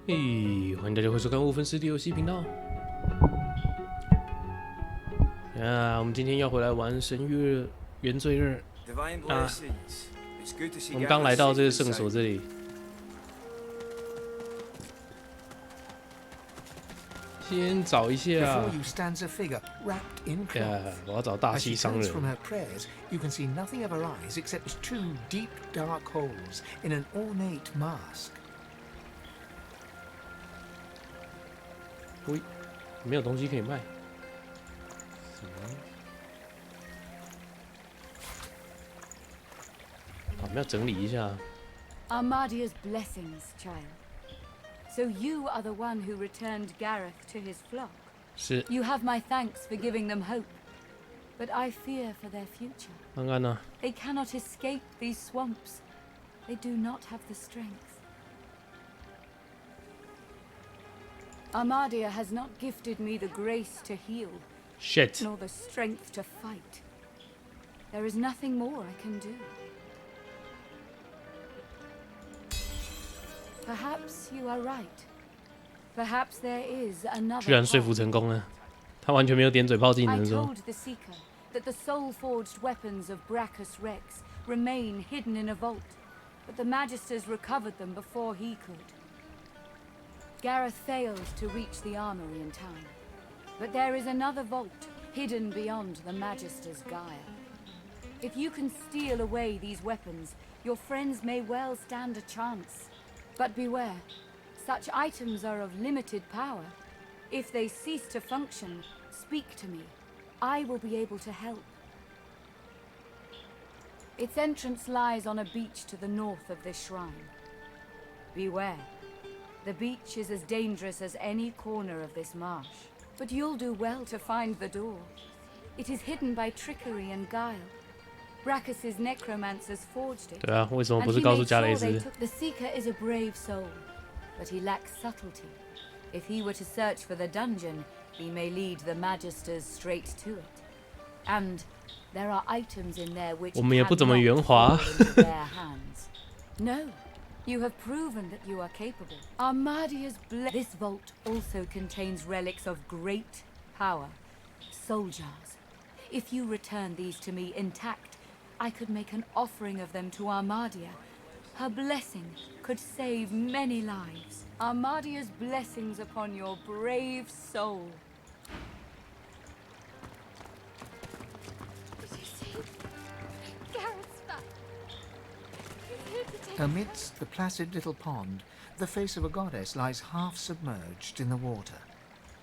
嘿，欢迎大家回收看Wolfens的游戏频道。我们今天要回来玩神域原罪2啊。我们刚来到这个圣所这里，先找一下。我要找大西商人。喂，没有东西可以卖。好，我们要整理一下。Armadia's blessings, child. So you are the one who returned Gareth to his flock. 是。You have my thanks for giving them hope, but I fear for their future. 看看呢。They cannot escape these swamps. They do not have the strength. Armadia has not gifted me the grace to heal, Shit. nor the strength to fight. There is nothing more I can do. Perhaps you are right. Perhaps there is another. 居然说服成功了，他完全没有点嘴炮技 I 能说。 told the Seeker that the soul-forged weapons of Brachus Rex remain hidden in a vault, but the Magisters recovered them before he could. Gareth failed to reach the armory in time, but there is another vault hidden beyond the Magister's guile. If you can steal away these weapons, your friends may well stand a chance. But beware, such items are of limited power. If they cease to function, speak to me. I will be able to help. Its entrance lies on a beach to the north of this shrine. Beware. The beach is as dangerous as any corner of this marsh. But you'll do well to find the door. It is hidden by trickery and guile. Brachus's necromancers forged it. 对啊，为什么不是告诉加雷斯 The Seeker is a brave soul, but he lacks subtlety. If he were to search for the dungeon, he may lead the Magisters straight to it. And there are items in there which 我们也不怎么 cannot 圆滑 fall into their hands. No, you have proven that you are capable. Armadia's This vault also contains relics of great power. Soul jars. If you return these to me intact, I could make an offering of them to Armadia. Her blessing could save many lives. Armadia's blessings upon your brave soul. Did you see? Gareth's back. He's here to take Amidst the placid little pond, the face of a goddess lies half submerged in the water.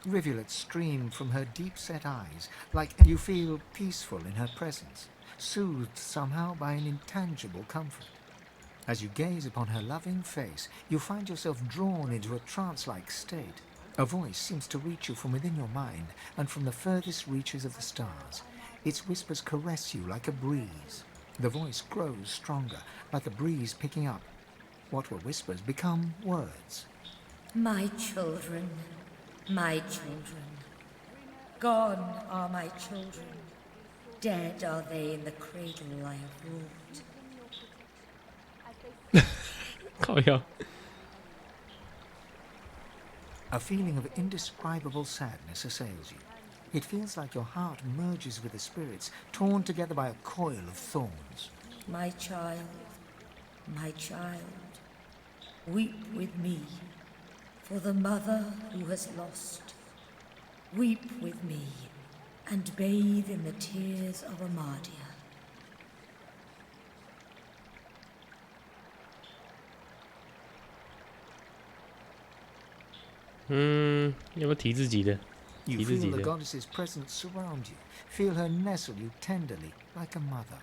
Rivulets stream from her deep-set eyes, like you feel peaceful in her presence, soothed somehow by an intangible comfort. As you gaze upon her loving face, you find yourself drawn into a trance-like state. A voice seems to reach you from within your mind and from the furthest reaches of the stars. Its whispers caress you like a breeze. The voice grows stronger, like a breeze picking up. What were whispers become words. My children, my children. Gone are my children. Dead are they in the cradle I have wrought. 靠腰 A feeling of indescribable sadness assails you. It feels like your heart merges with the spirits, torn together by a coil of thorns. My child, weep with me for the mother who has lost. Weep with me and bathe in the tears of Armadia. 要不要提自己的？ You 提自己 feel the 的。 goddess's presence surround you, feel her nestle you tenderly, like a mother.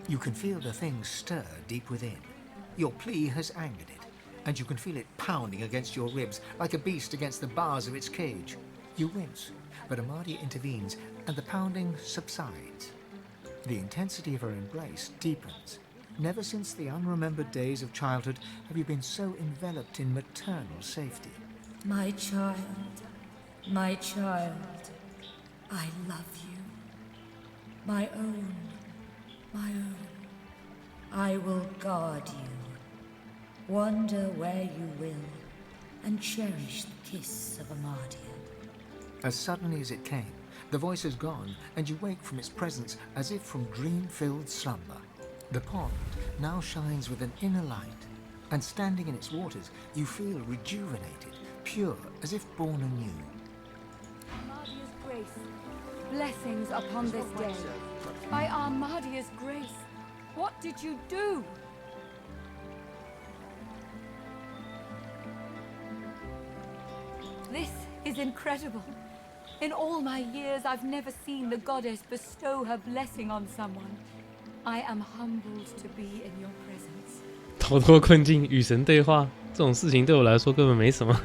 You can feel the thing stir deep within. Your plea has angered it, and you can feel it pounding against your ribs like a beast against the bars of its cage. You wince, but Armadia intervenes, and the pounding subsides. The intensity of her embrace deepens. Never since the unremembered days of childhood have you been so enveloped in maternal safety. My child, I love you. My own, my own. I will guard you, wander where you will, and cherish the kiss of Amardia. As suddenly as it came, the voice is gone, and you wake from its presence as if from dream-filled slumber. The pond now shines with an inner light, and standing in its waters, you feel rejuvenated, pure, as if born anew. Armadia's grace. Blessings upon this day. By Armadia's grace. What did you do? This is incredible. In all my years, I've never seen the goddess bestow her blessing on someone. I am humbled to be in your presence. 逃脱困境，与神对话，这种事情对我来说根本没什么。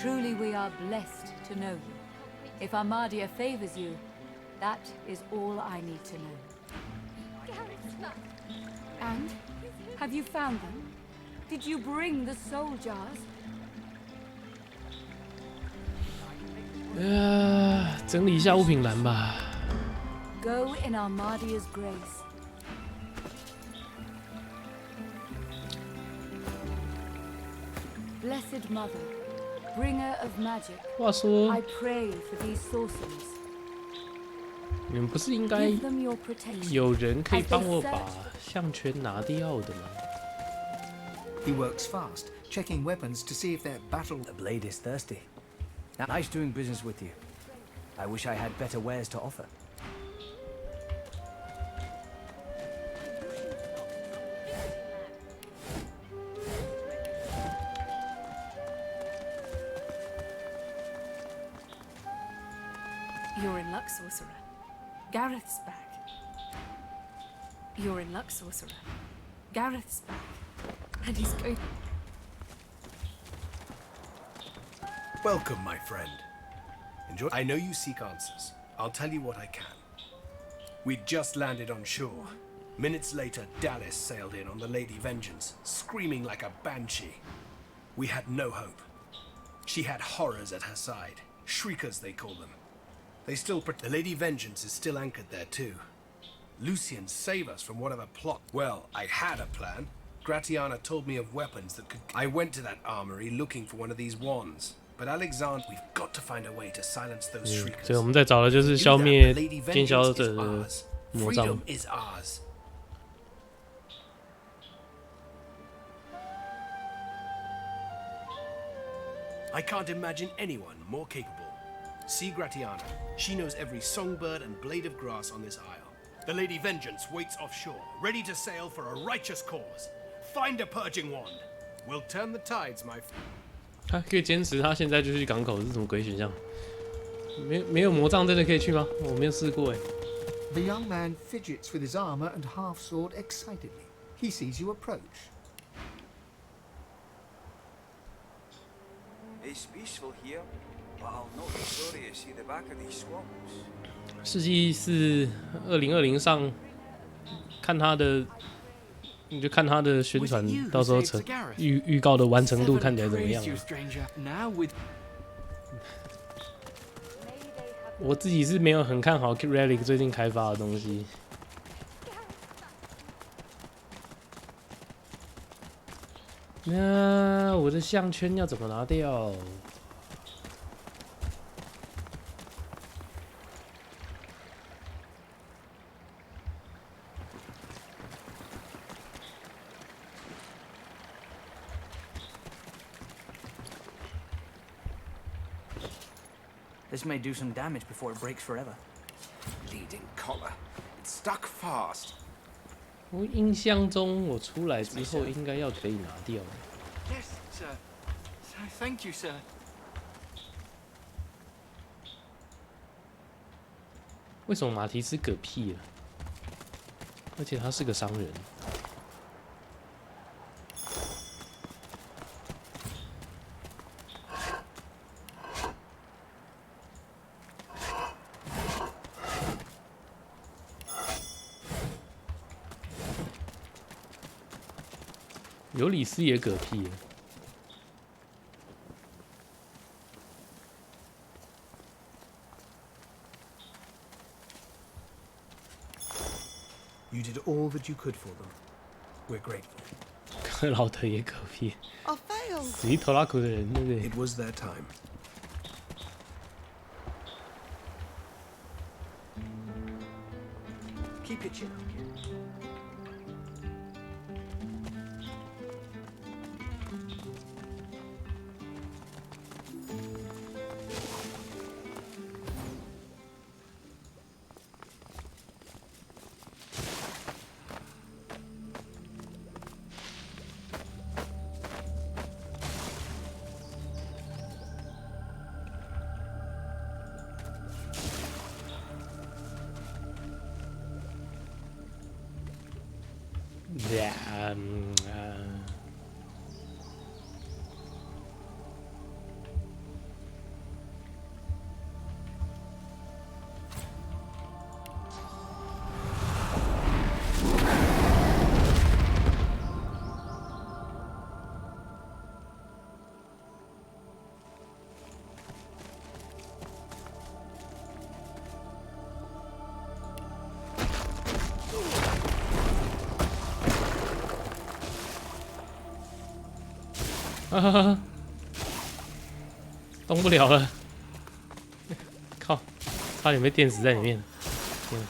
Truly we are blessed to know you. If Armadia favors you, that is all I need to know. Gareth's back. And? Have you found them? Did you bring the soul jars? 整理一下物品栏吧。Go in Armadia's grace. Blessed Mother, bringer of magic, 话说 I pray for these sorcerers. 你们不是应该 Give them your protection. 有人可以帮我把项圈拿掉的吗？ He works fast, checking weapons to see if their battle... The blade is thirsty. Nice doing business with you. I wish I had better wares to offer. You're in luck, sorcerer. Gareth's back. You're in luck, sorcerer. Gareth's back. And he's going... Welcome, my friend. Enjoy. I know you seek answers. I'll tell you what I can. We'd just landed on shore. Minutes later, Dallas sailed in on the Lady Vengeance, screaming like a banshee. We had no hope. She had horrors at her side. Shriekers, they call them. They still... The Lady Vengeance is still anchored there, too. Lucian, save us from whatever plot... Well, I had a plan. Gratiana told me of weapons that could... I went to that armory looking for one of these wands. But Alexander, we've got to find a way to silence those shriekers. 所以我们在找的就是消灭奸消者的魔杖。 Freedom is ours. I can't imagine anyone more capable. See Gratiana. She knows every songbird and blade of grass on this isle. The Lady Vengeance waits offshore, ready to sail for a righteous cause. Find a purging wand. We'll turn the tides, my friend. 他可以坚持，他现在就去港口，是什么鬼选项？没有魔杖真的可以去吗？我没有试过哎。The young man fidgets with his armor and half-sword excitedly. He sees you approach. It's peaceful here, but I'll not be sorry to see the back of these swamps. 世纪是2020上，看他的，你就看他的宣传，到时候预告的完成度看起来怎么样啊？我自己是没有很看好 Relic 最近开发的东西。那我的项圈要怎么拿掉？ This may do some damage before it breaks forever. Bleeding collar. It's stuck fast. 我印象中，我出来之后应该要可以拿掉。Yes, sir. Thank you, sir. 为什么马提斯嗝屁了？而且他是个商人。尤里斯也嗝屁了。You did all that you could for them. We're grateful. 克劳德也嗝屁， I failed. 死一头拉苦的人，对不对？ It was their time. Keep your chin up. Yeah, 啊，动不了了，靠，差点被电死在里面。天啊，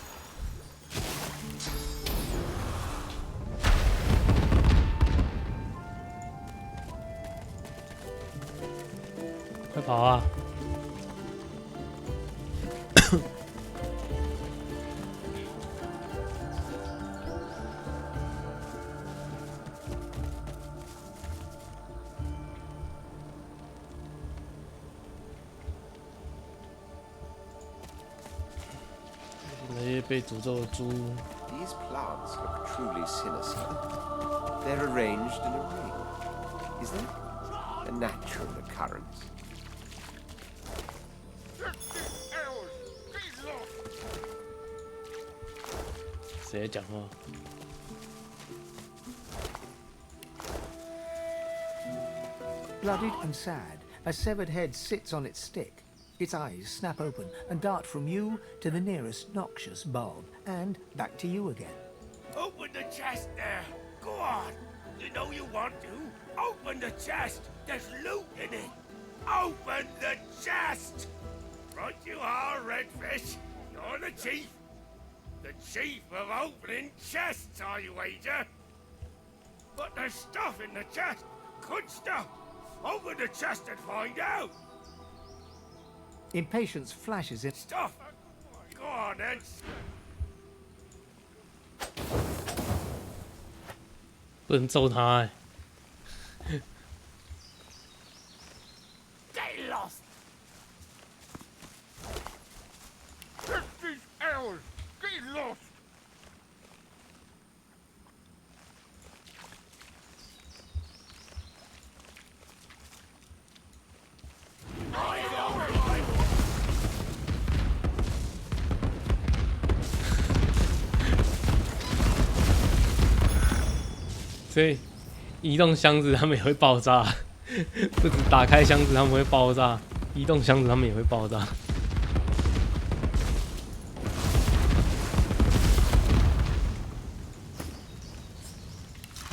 快跑啊！那些被诅咒的猪， These plants look truly sinister. They're arranged in a ring. Is that a natural occurrence? 谁在讲话？ Bloodied and sad, a severed head sits on its stick. Its eyes snap open and dart from you to the nearest noxious bulb, and back to you again. Open the chest there. Go on. You know you want to. Open the chest. There's loot in it. Open the chest. Right you are, Redfish. You're the chief. The chief of opening chests, I wager. But there's stuff in the chest. Good stuff. Open the chest and find out. Impatience flashes in. Stuff. Go on then. 不能揍他哎、 Get lost. 50 hours. Get lost. I 所以移动箱子他们也会爆炸，不止打开箱子他们会爆炸，移动箱子他们也会爆炸。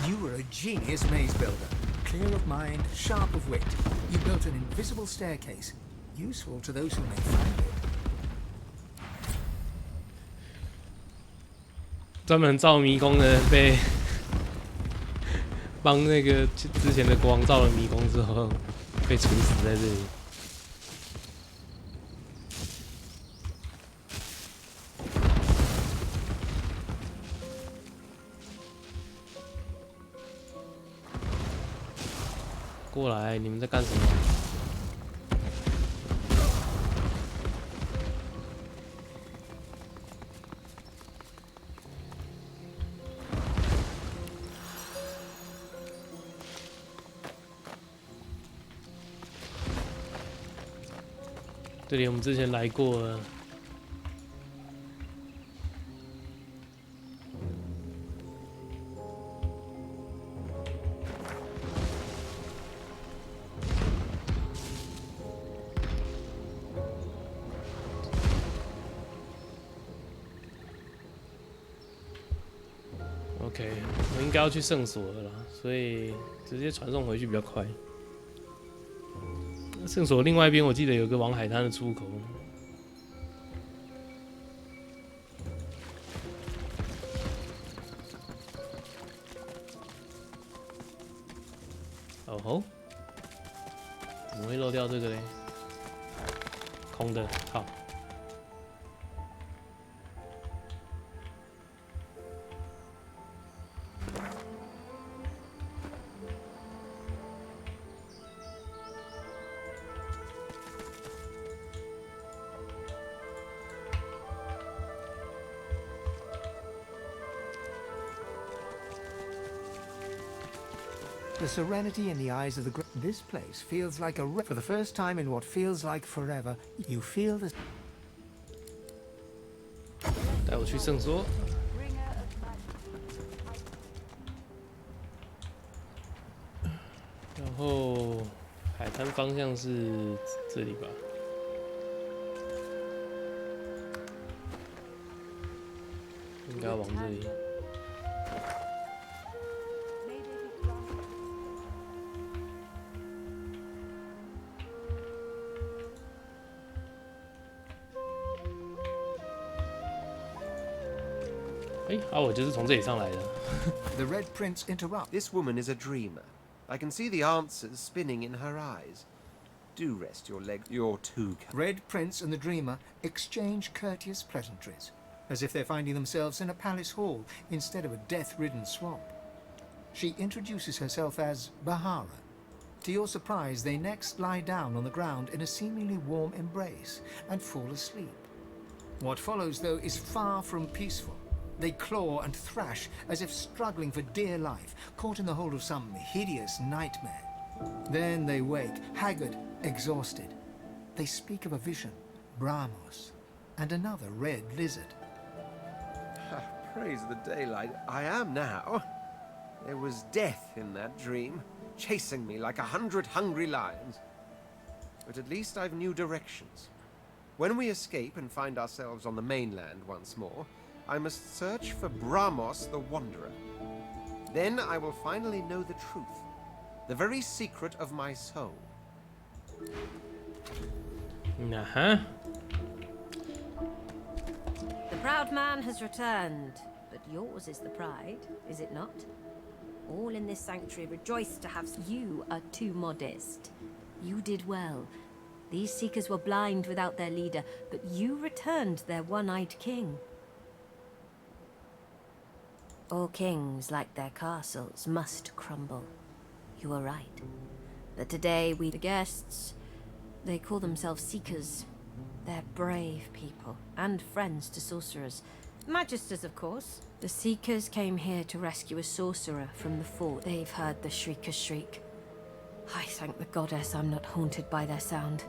You were a genius maze builder. Clear of mind, sharp of wit. You built an invisible staircase, useful to those who may find it. 专门造迷宫的人被帮那个之前的国王造了迷宫之后，被处死在这里。过来，你们在干什么？ 这里我们之前来过了。OK， 我应该要去圣所了啦，所以直接传送回去比较快。圣所另外一边我记得有个往海滩的出口。哦吼，怎么会漏掉这个嘞？空的，好。The serenity in the eyes of the this place feels like for the first time in what feels like forever, you feel the 带我去圣所。然后海滩方向是这里吧？应该要往这里。我就是从这里上来的。The Red Prince interrupts. This woman is a dreamer. I can see the answers spinning in her eyes. Do rest your leg. You're too. Red Prince and the Dreamer exchange courteous pleasantries, as if they're finding themselves in a palace hall instead of a death-ridden swamp. She introduces herself as Bahara. To your surprise, they next lie down on the ground in a seemingly warm embrace and fall asleep. What follows, though, is far from peaceful. They claw and thrash as if struggling for dear life, caught in the hold of some hideous nightmare. Then they wake, haggard, exhausted. They speak of a vision, Brahmos, and another red lizard. Praise the daylight. I am now. There was death in that dream, chasing me like 100 hungry lions. But at least I've new directions. When we escape and find ourselves on the mainland once more, I must search for Brahmos the Wanderer. Then I will finally know the truth, the very secret of my soul. Uh-huh. The proud man has returned, but yours is the pride, is it not? All in this sanctuary rejoice to have you are too modest. You did well. These seekers were blind without their leader, but you returned their one-eyed king. All kings, like their castles, must crumble. You are right. But today we, the guests, they call themselves seekers. They're brave people, and friends to sorcerers. Magisters, of course. The seekers came here to rescue a sorcerer from the fort. They've heard the shrieker's shriek. I thank the goddess I'm not haunted by their sound.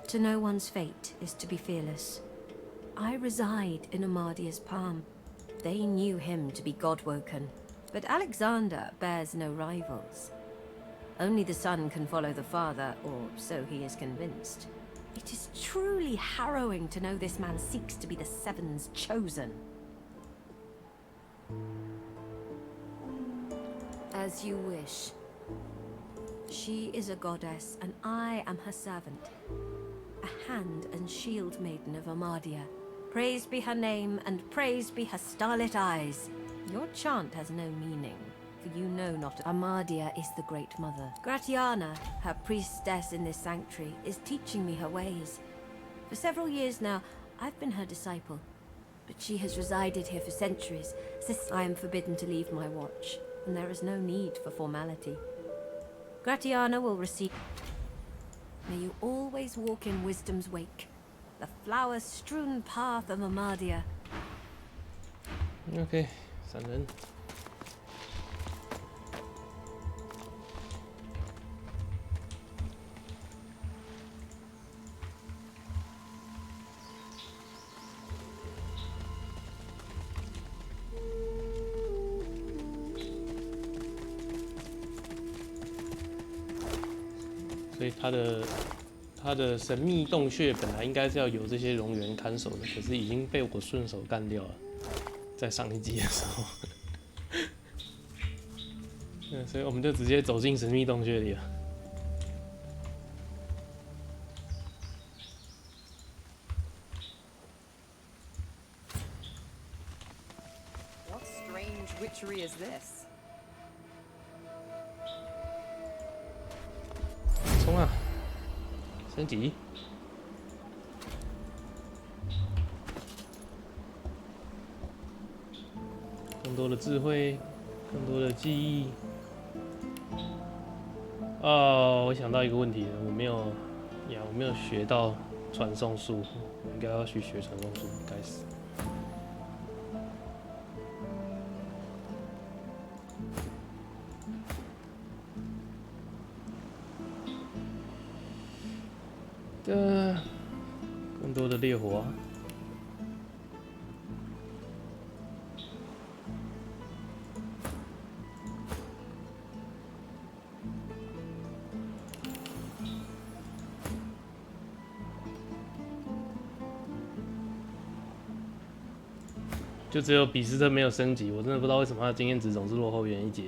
To know one's fate is to be fearless. I reside in Amadia's palm. They knew him to be God-woken, but Alexander bears no rivals. Only the son can follow the father, or so he is convinced. It is truly harrowing to know this man seeks to be the Seven's chosen. As you wish. She is a goddess, and I am her servant. A hand and shield maiden of Amadia. Praised be her name, and praised be her starlit eyes. Your chant has no meaning, for you know not. Amadia is the Great Mother. Gratiana, her priestess in this sanctuary, is teaching me her ways. For several years now, I've been her disciple. But she has resided here for centuries, since I am forbidden to leave my watch, and there is no need for formality. Gratiana will receive... May you always walk in wisdom's wake. The flower-strewn path of Amadia. OK， 闪人。所以他的神秘洞穴本来应该是要有这些蝾螈看守的，可是已经被我顺手干掉了，在上一集的时候。所以我们就直接走进神秘洞穴里了。What strange witchery is this? 冲啊！升级。更多的智慧，更多的记忆。哦，我想到一个问题了，我没有学到传送术，我应该要去学传送术，该死。更多的烈火啊！就只有比斯特没有升级，我真的不知道为什么他的经验值总是落后别人一截。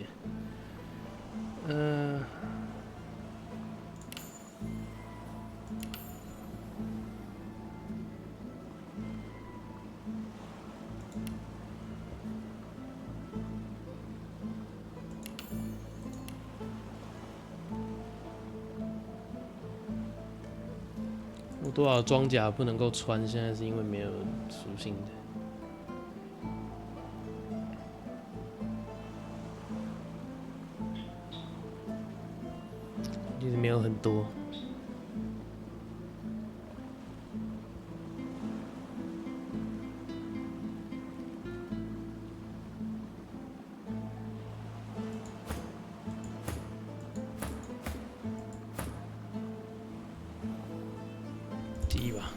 有多少装甲不能够穿？现在是因为没有属性的。其实没有很多。记忆吧。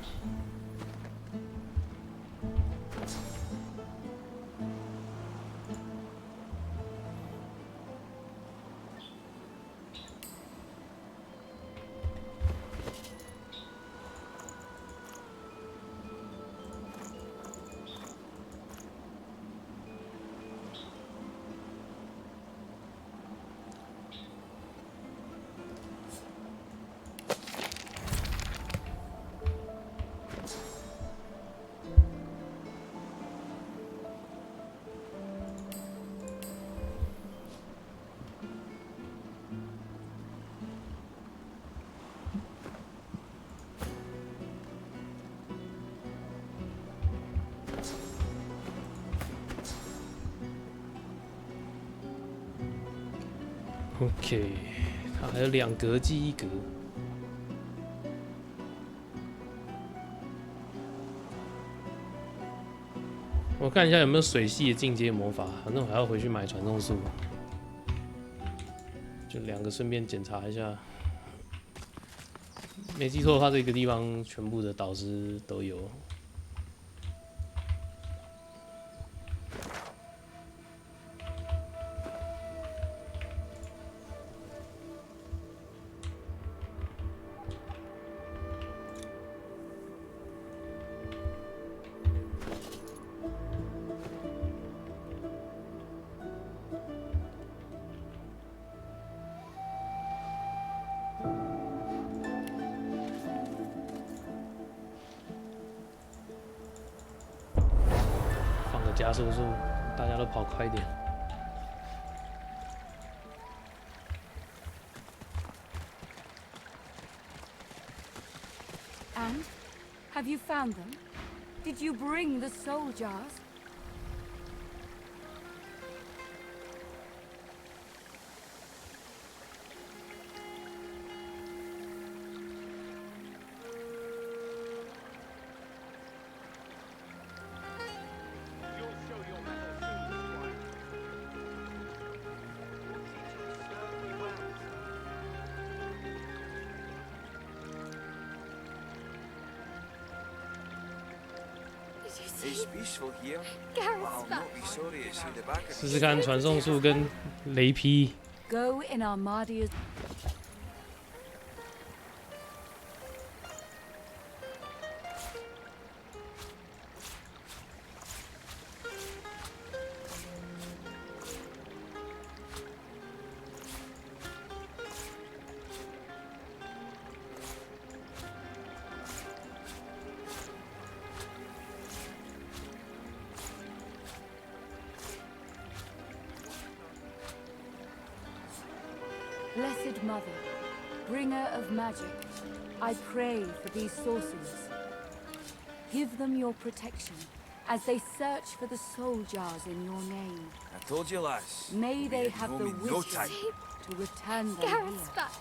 OK， 它还有2格记忆格。我看一下有没有水系的进阶魔法，反正我还要回去买传送术，就2个顺便检查一下。没记错的话，这个地方全部的导师都有。加速术，大家都跑快一点。And have you found them? Did you bring the soul jars? It's peaceful here, but I'll not be sorry to see the back of 试试看传送术跟雷劈。Go in Armadia's. Blessed Mother, bringer of magic, I pray for these sorcerers. Give them your protection as they search for the soul jars in your name. I told you, lass. May they have the wisdom to return them Gareth's here. back.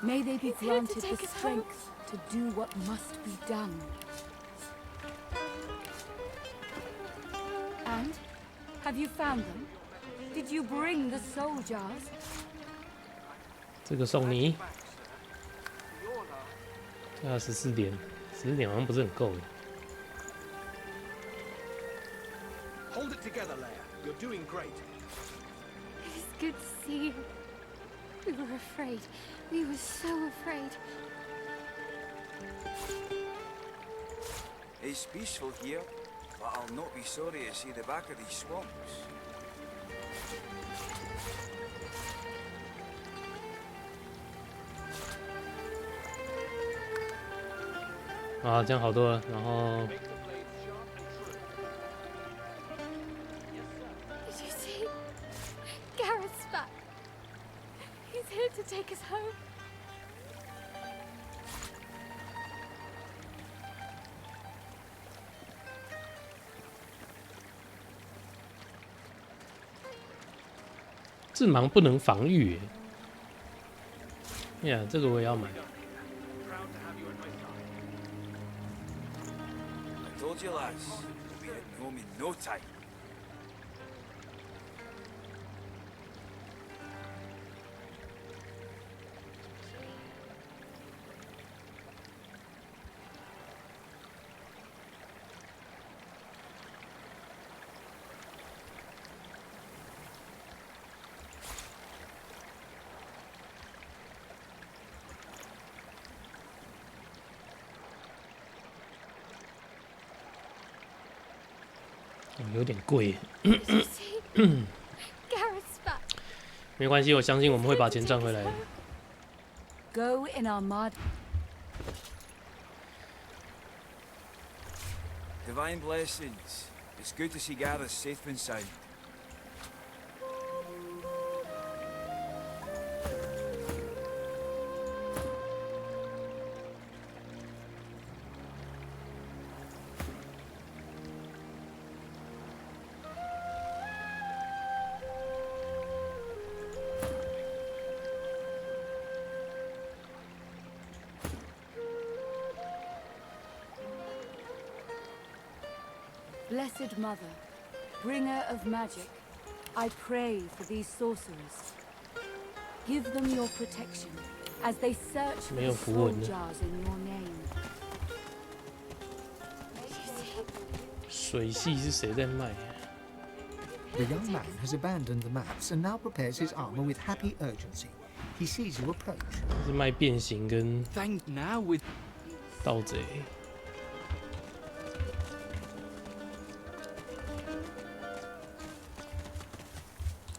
May they be He's here to granted the take us home. strength to do what must be done. And? Have you found them? Did you bring the soul jars? 这个送你。14点，14点好像不是很够耶。 Hold it together, Leia. You're doing great. It is good to see you. We were afraid. We were so afraid. It's peaceful here, but I'll not be sorry to see the back of these swamps. 啊，这样好多了。然后 Did you see? Gareth's back. He's here to take us home. 致盲不能防御耶。呀，这个我也要买。 I told you, lass. We'll be heading home in no time. Oh, 有点贵。没关系，我相信我们会把钱赚回来的。 Go in Armada. Divine blessings. It's good to see Gareth safe and sound. Blessed Mother, bringer of magic, I pray for these sorcerers. Give them your protection as they search for the soul jars in your name. 水系是谁在卖？ The young man has abandoned the maps and now prepares his armor with happy urgency. He sees you approach. 是卖变形跟 Thank now with 盗贼。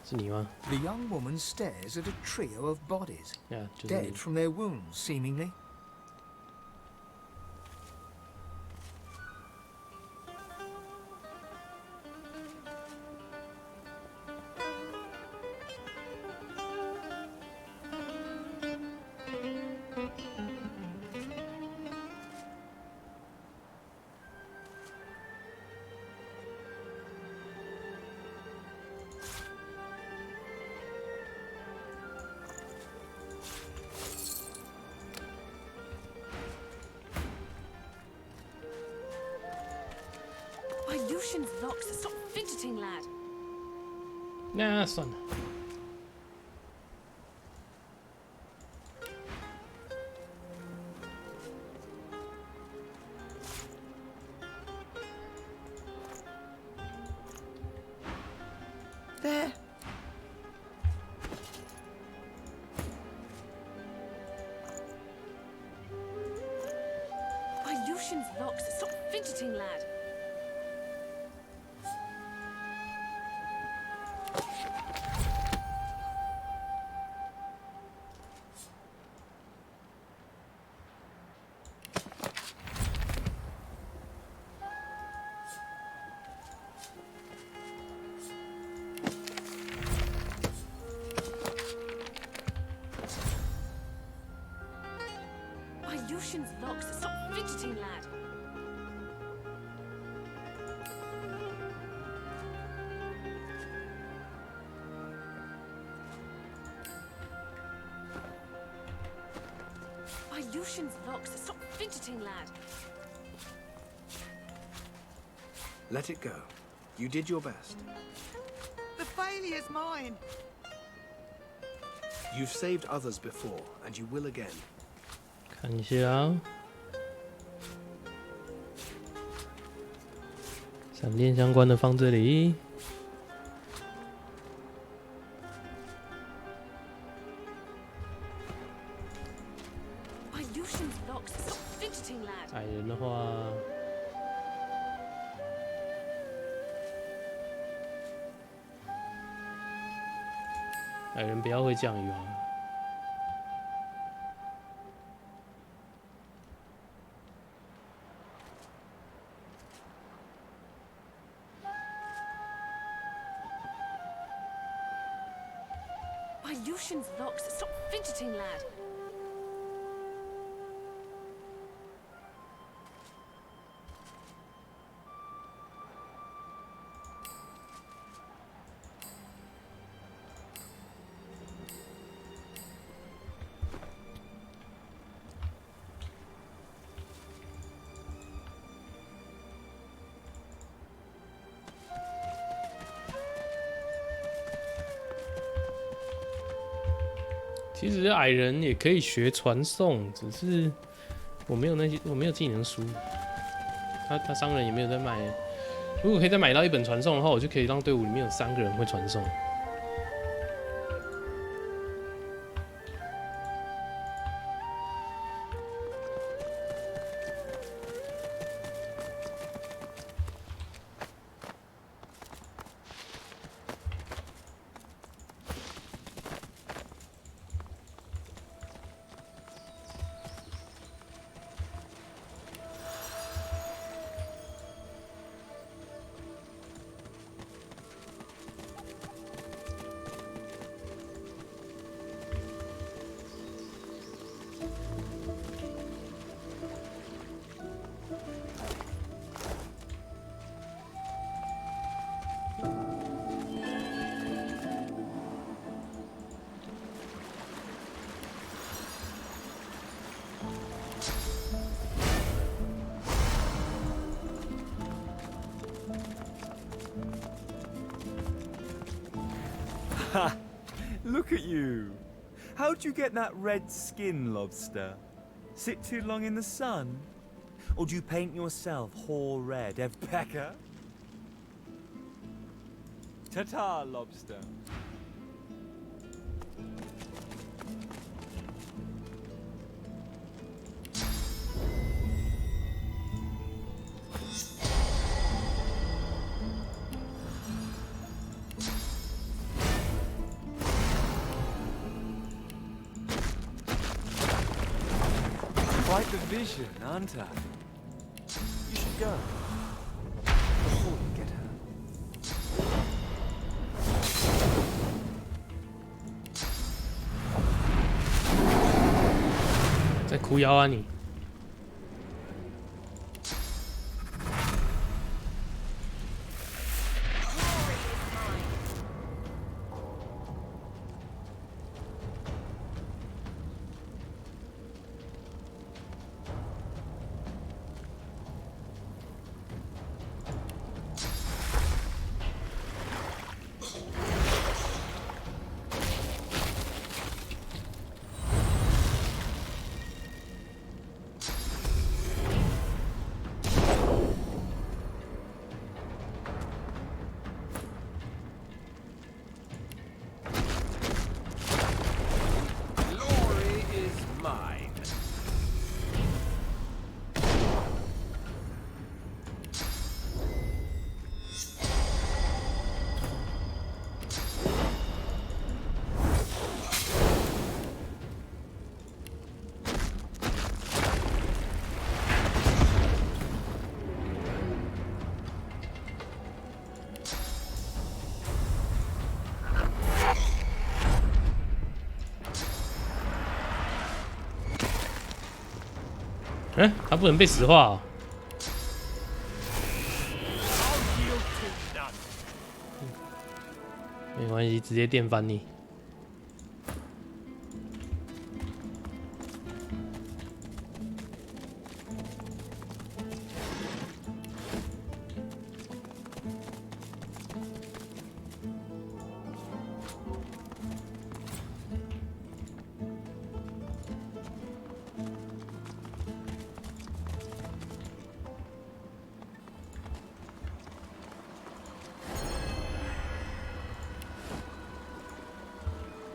是你吗？ The young woman stares at a trio of bodies, Yeah, 就是你。 dead from their wounds, seemingly. My Lucian's locks. Stop fidgeting, lad. 那算了。 There. My Lucian's locks. Stop fidgeting, lad. Lucian's locks. Stop fidgeting, lad. By Lucian's locks. Stop fidgeting, lad. Let it go. You did your best. The failure's mine. You've saved others before, and you will again. 看一下，闪电相关的放这里。By Lucian's locks. Stop fidgeting, lad. 矮人的话，矮人不要会降雨啊。By Lucian's locks. Stop fidgeting, lad.其实矮人也可以学传送，只是我没有技能书。他商人也没有在卖。如果可以再买到一本传送的话，我就可以让队伍里面有3个人会传送。Ha! Look at you! How'd you get that red skin, lobster? Sit too long in the sun? Or do you paint yourself whore red, Ev Pecker? Ta-ta, lobster. Quite the vision, aren't I? You should go before you get hurt.在哭腰啊你！哎，他不能被石化哦。没关系，直接电翻你。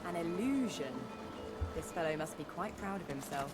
An illusion. This fellow must be quite proud of himself.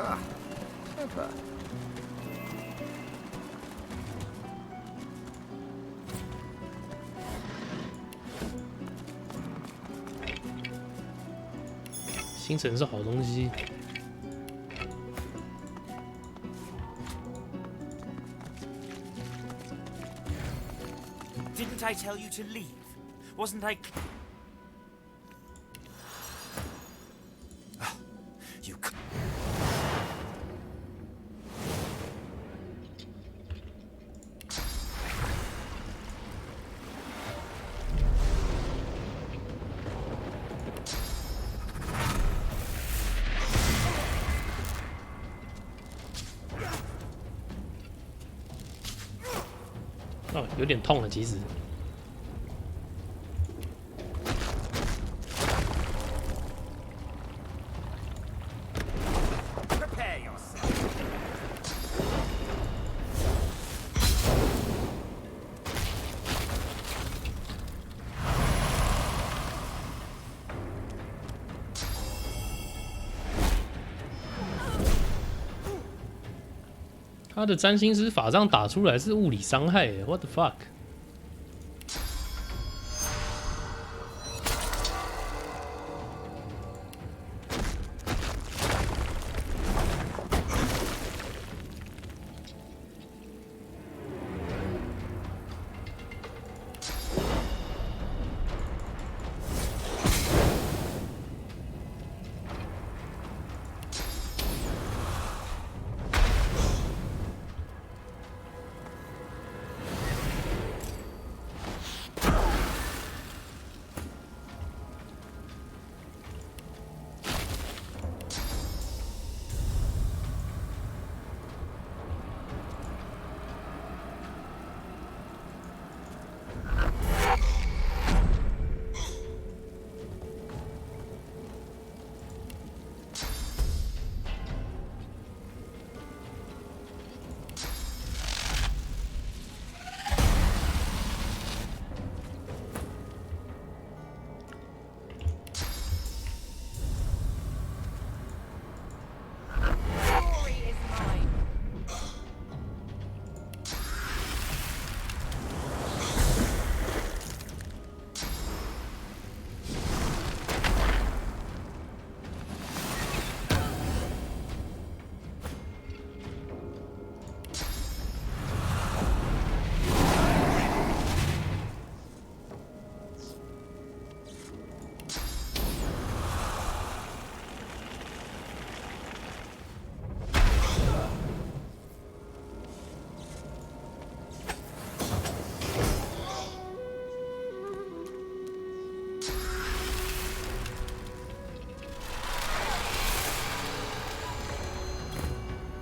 Ah, clever. 星辰是好东西。Didn't I tell you to leave? Wasn't I? You. 哦，有点痛了，其实。Prepare yourself. 他的占星师法杖打出来是物理伤害耶 ，What the fuck？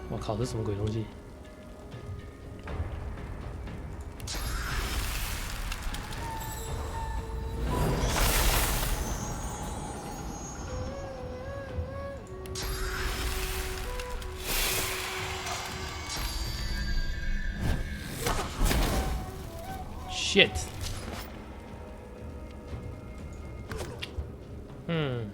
我靠，这什么鬼东西？ Shit！嗯。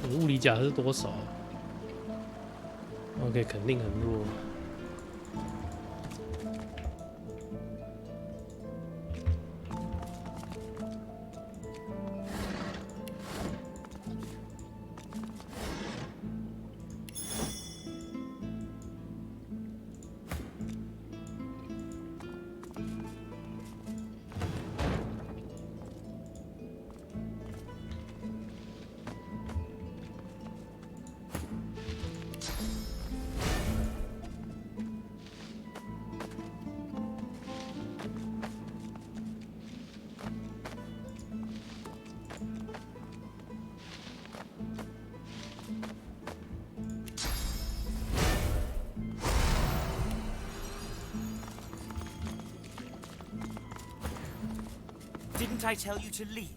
我的物理甲是多少 ？OK， 肯定很弱。Didn't I tell you to leave?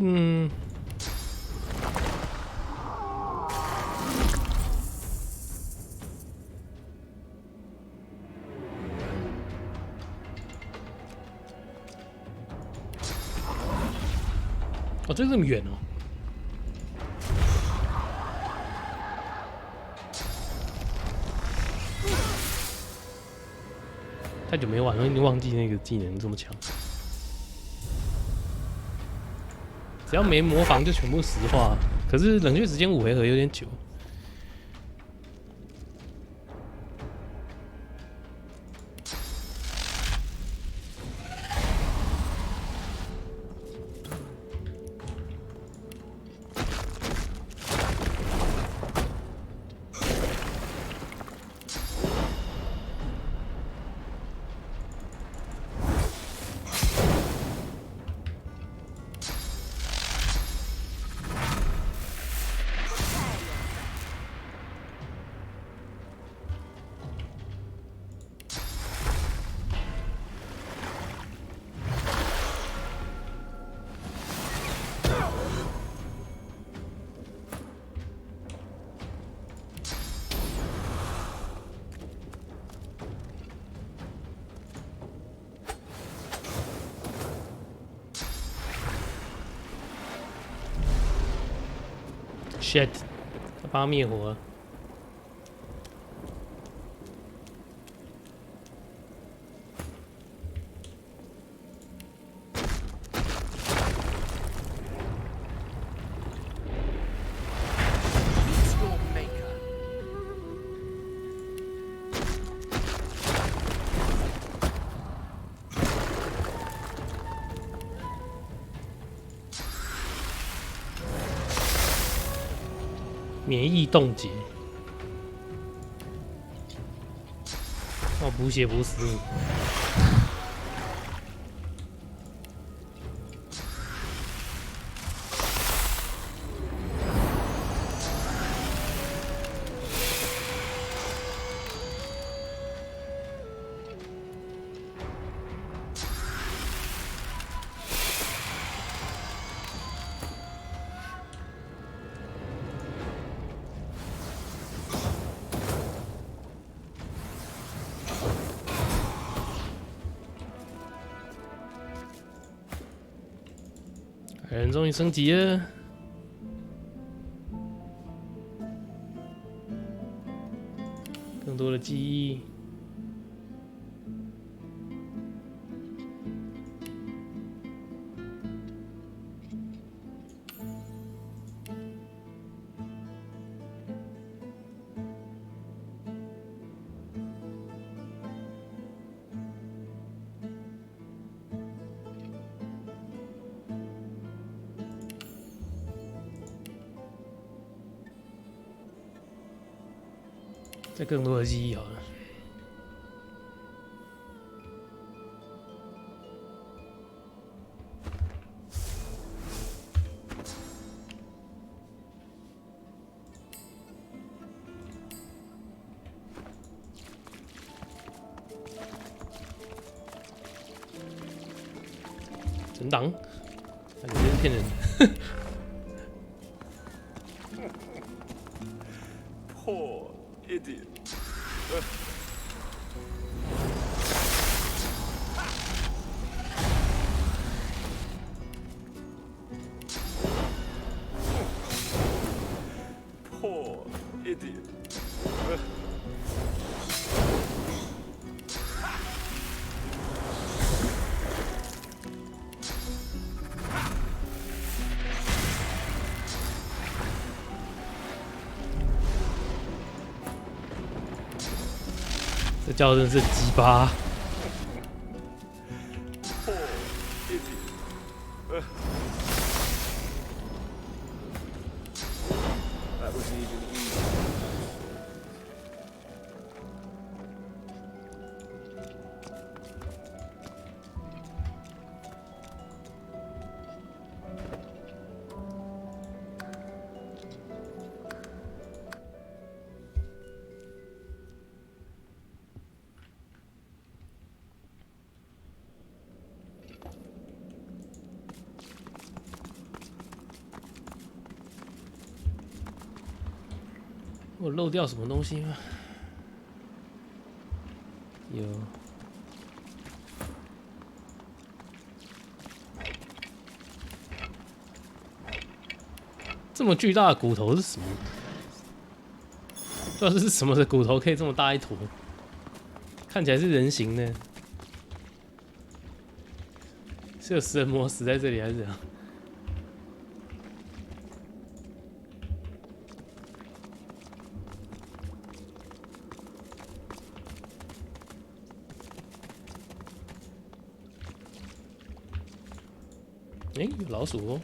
嗯，哦，这么远哦。太久没玩了，已经忘记那个技能这么强。只要没模仿就全部实化，可是冷却时间5回合有点久。Shit， 他帮他灭火了。免疫冻结，哦，补血补死你。人终于升级了，更多的记忆。再更多的记忆好了。存档，你这是骗人的。Poor idiot. Poor idiot. 这叫真是鸡巴。That wasn't even easy. 我漏掉什么东西吗？有。这么巨大的骨头是什么？不知道这是什么的骨头，可以这么大一坨，看起来是人形的。是有食人魔死在这里还是怎样？哎，有老鼠哦！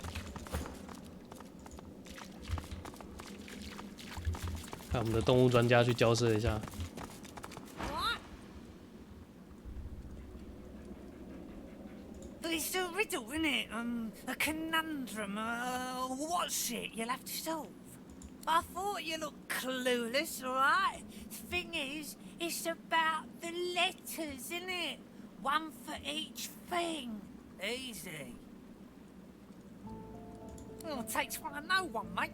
看我们的动物专家去交涉一下。It's a riddle, isn't it? A conundrum. What's it you'll have to solve? I thought you looked clueless, alright? Thing is, it's about the letters, isn't it? One for each thing. Easy. Well, it takes one to know one, mate.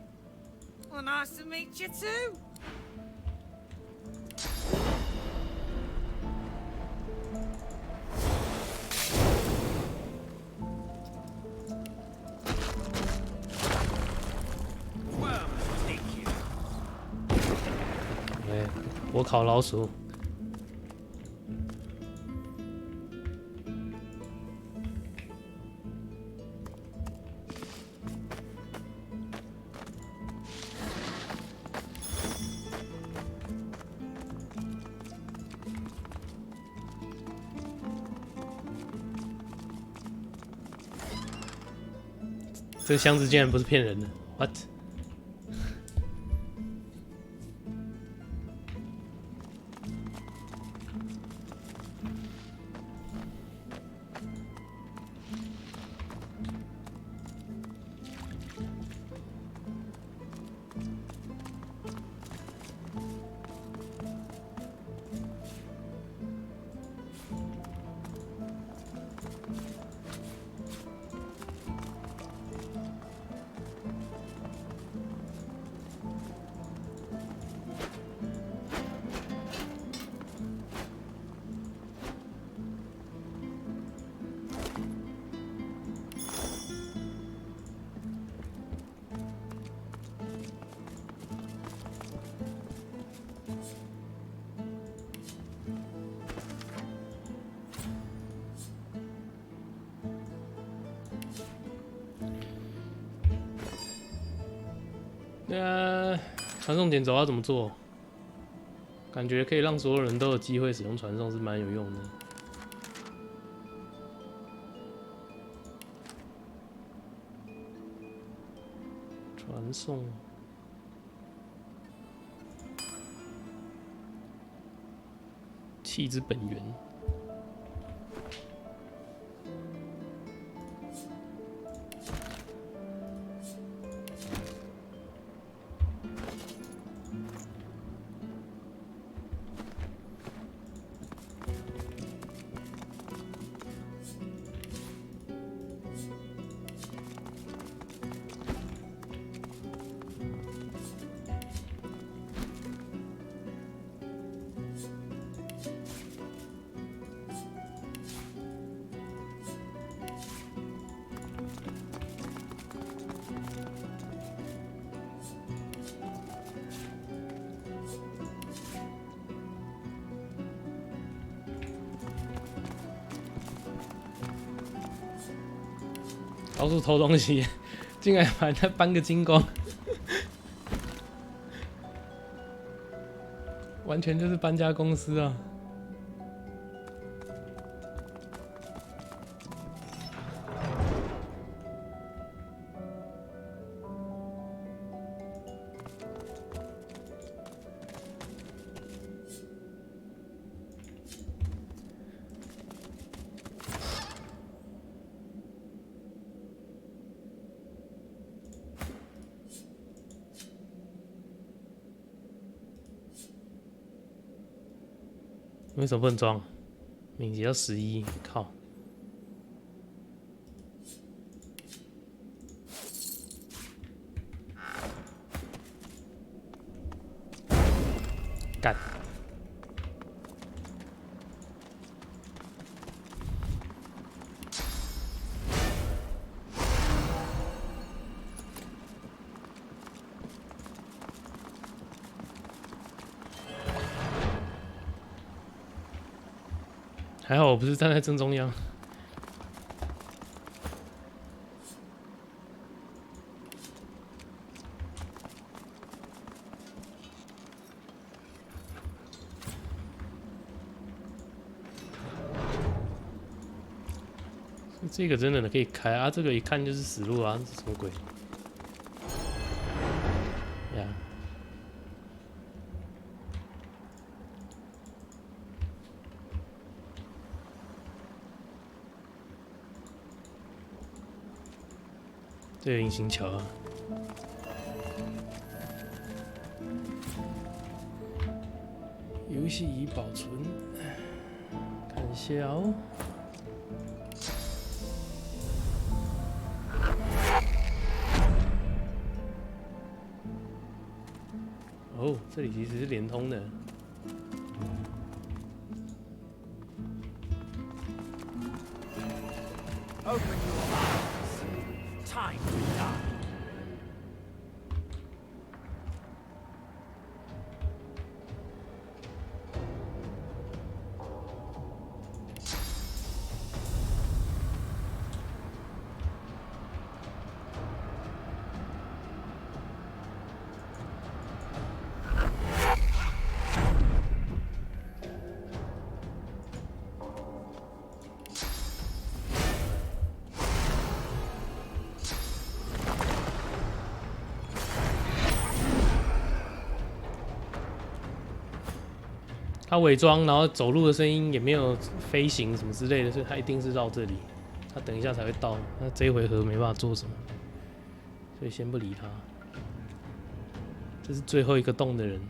Well, nice to meet you too. Well, thank you. 对，我烤老鼠。这个箱子竟然不是骗人的 ，what？ 传送点轴要怎么做？感觉可以让所有人都有机会使用传送，是蛮有用的。传送。气之本源。到处偷东西，竟然把他搬个精光，完全就是搬家公司啊！为什么不能装？敏捷要11，靠！干！还好我不是站在正中央。这个真的可以开啊！这个一看就是死路啊！这什么鬼？呀！这个隐形桥啊！游戏已保存，看一下哦。哦，这里其实是连通的。Time to die.他伪装，然后走路的声音也没有飞行什么之类的，所以他一定是绕这里。他等一下才会到，那这一回合没办法做什么，所以先不理他。这是最后一个洞的人。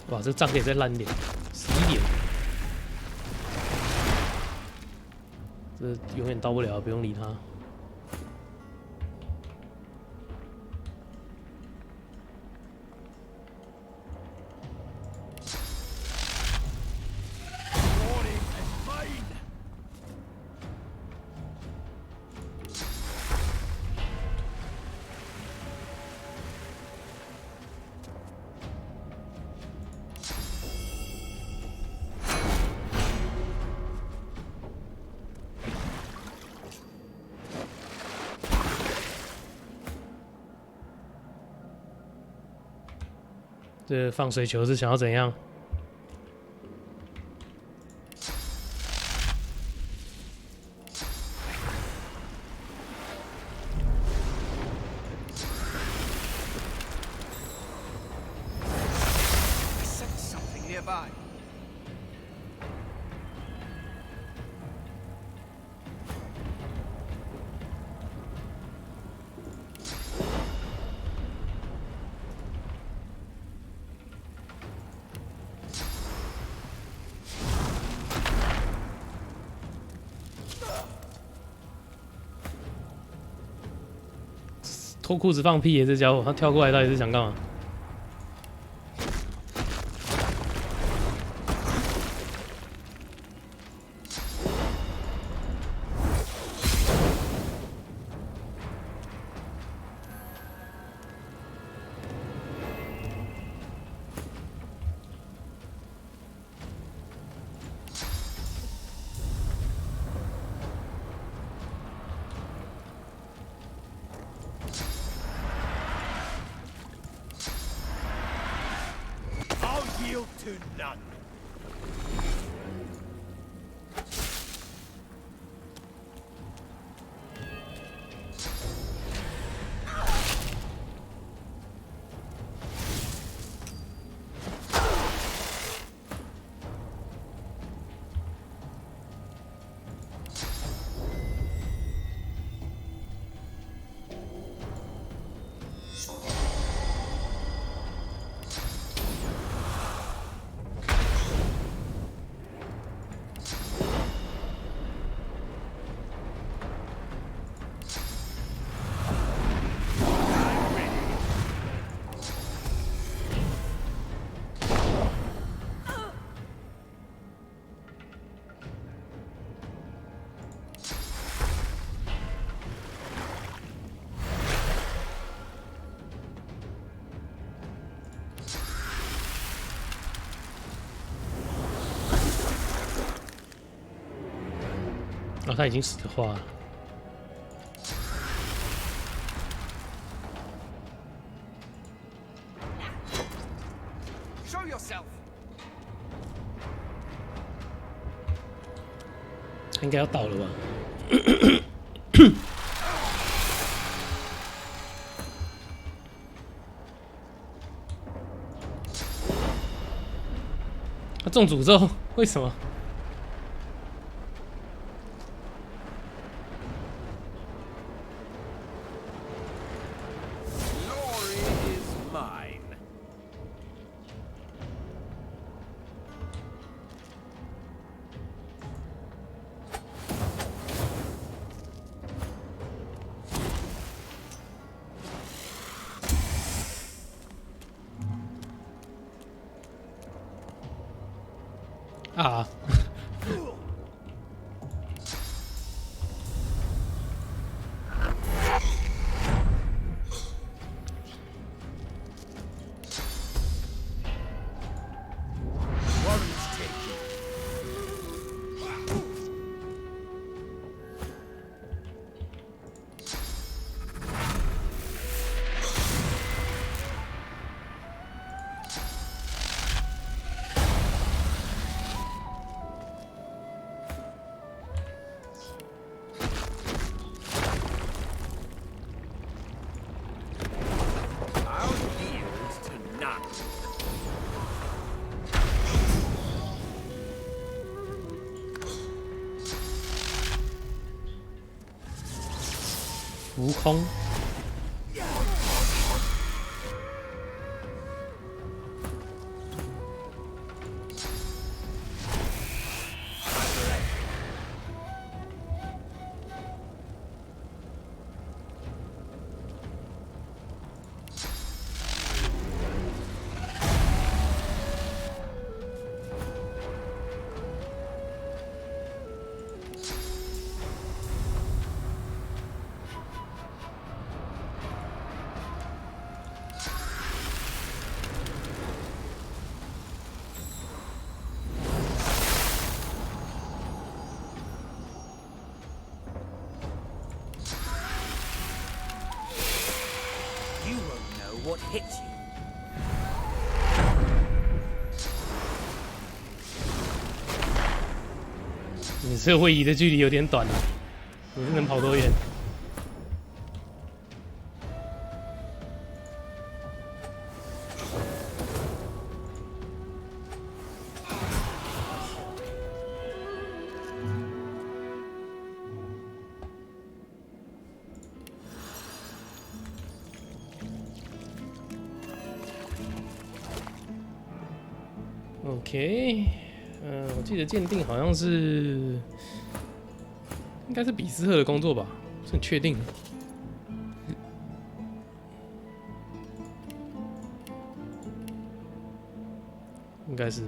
哇，这仗可以再烂点，11点，这永远到不了，不用理他。这放水球是想要怎样？脱裤子放屁耶！这家伙他跳过来到底是想干嘛？To none.哦，他已经死化了。Show yourself. 他应该要倒了吧？他中诅咒，为什么？ 啊！浮空。What hit you? 这位移的距离有点短了，你是能跑多远？ OK， 我记得鉴定好像是，应该是比斯赫的工作吧，不是很确定。应该是。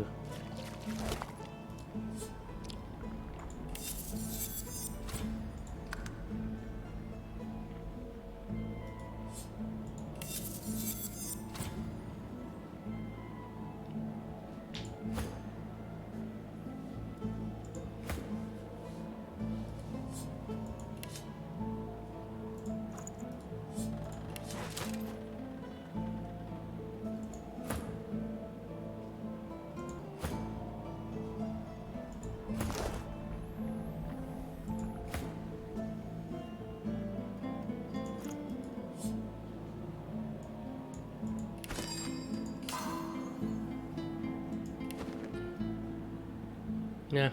Yeah.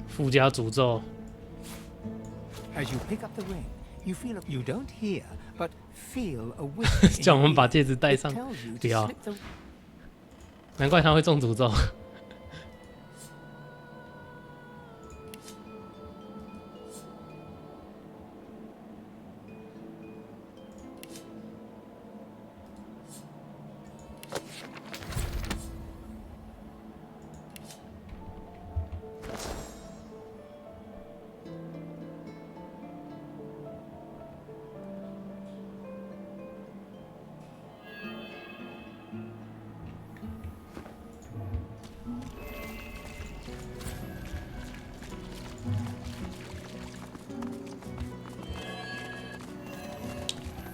附加诅咒。As you pick up the ring, you feel you don't hear, but feel a whisper. 叫我们把戒指戴上，不要。难怪他会中诅咒。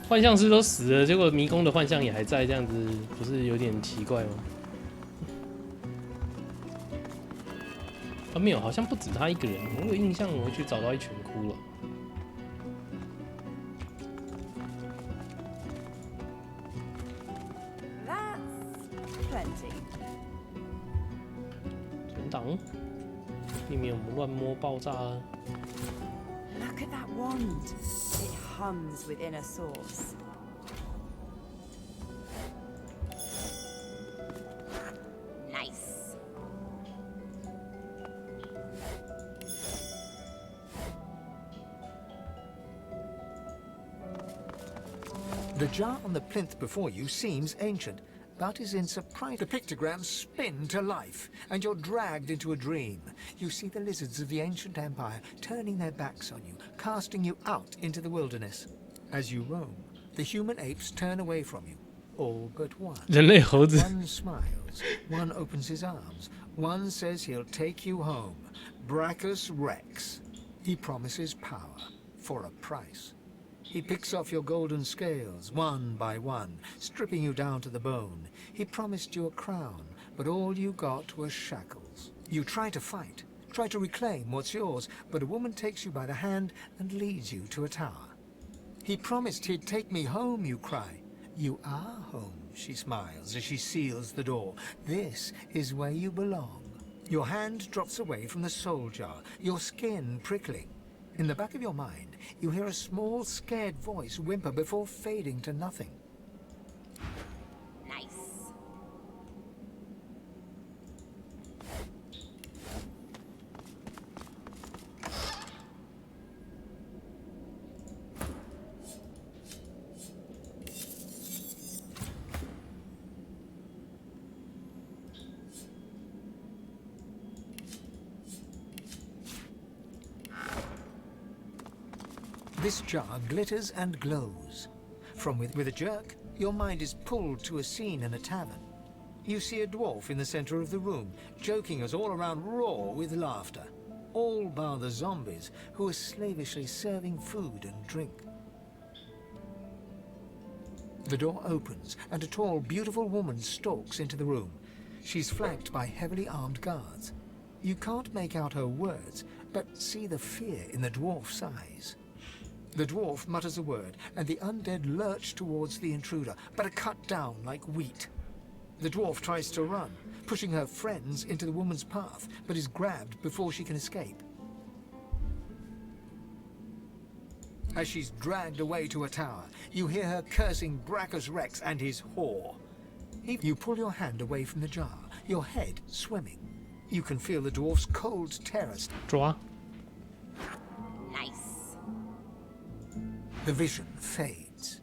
幻象师都死了，结果迷宫的幻象也还在，这样子不是有点奇怪吗？啊，没有，好像不止他一个人，我有印象，我去找到一群骷髅。存档，避免我们乱摸爆炸啊。 Look at that wand. It hums with inner source. Nice. The jar on the plinth before you seems ancient, but is in surprise. The pictograms spin to life, and you're dragged into a dream. You see the lizards of the ancient empire turning their backs on you, casting you out into the wilderness. As you roam, the human apes turn away from you, all but one. One smiles, one opens his arms, one says he'll take you home. Brachus Rex. He promises power for a price. He picks off your golden scales, one by one, stripping you down to the bone. He promised you a crown, but all you got was shackles. You try to fight, try to reclaim what's yours, but a woman takes you by the hand and leads you to a tower. He promised he'd take me home, you cry. You are home, she smiles as she seals the door. This is where you belong. Your hand drops away from the soul jar, your skin prickling. In the back of your mind, you hear a small, scared voice whimper before fading to nothing. Nice. This jar glitters and glows. With a jerk, your mind is pulled to a scene in a tavern. You see a dwarf in the center of the room, joking us all around roar with laughter. All bar the zombies, who are slavishly serving food and drink. The door opens, and a tall, beautiful woman stalks into the room. She's flanked by heavily armed guards. You can't make out her words, but see the fear in the dwarf's eyes. The dwarf mutters a word, and the undead lurch towards the intruder, but are cut down like wheat. The dwarf tries to run, pushing her friends into the woman's path, but is grabbed before she can escape. As she's dragged away to a tower, you hear her cursing Brachus Rex and his whore. You pull your hand away from the jar, your head swimming. You can feel the dwarf's cold terror. Draw. Nice. The vision fades.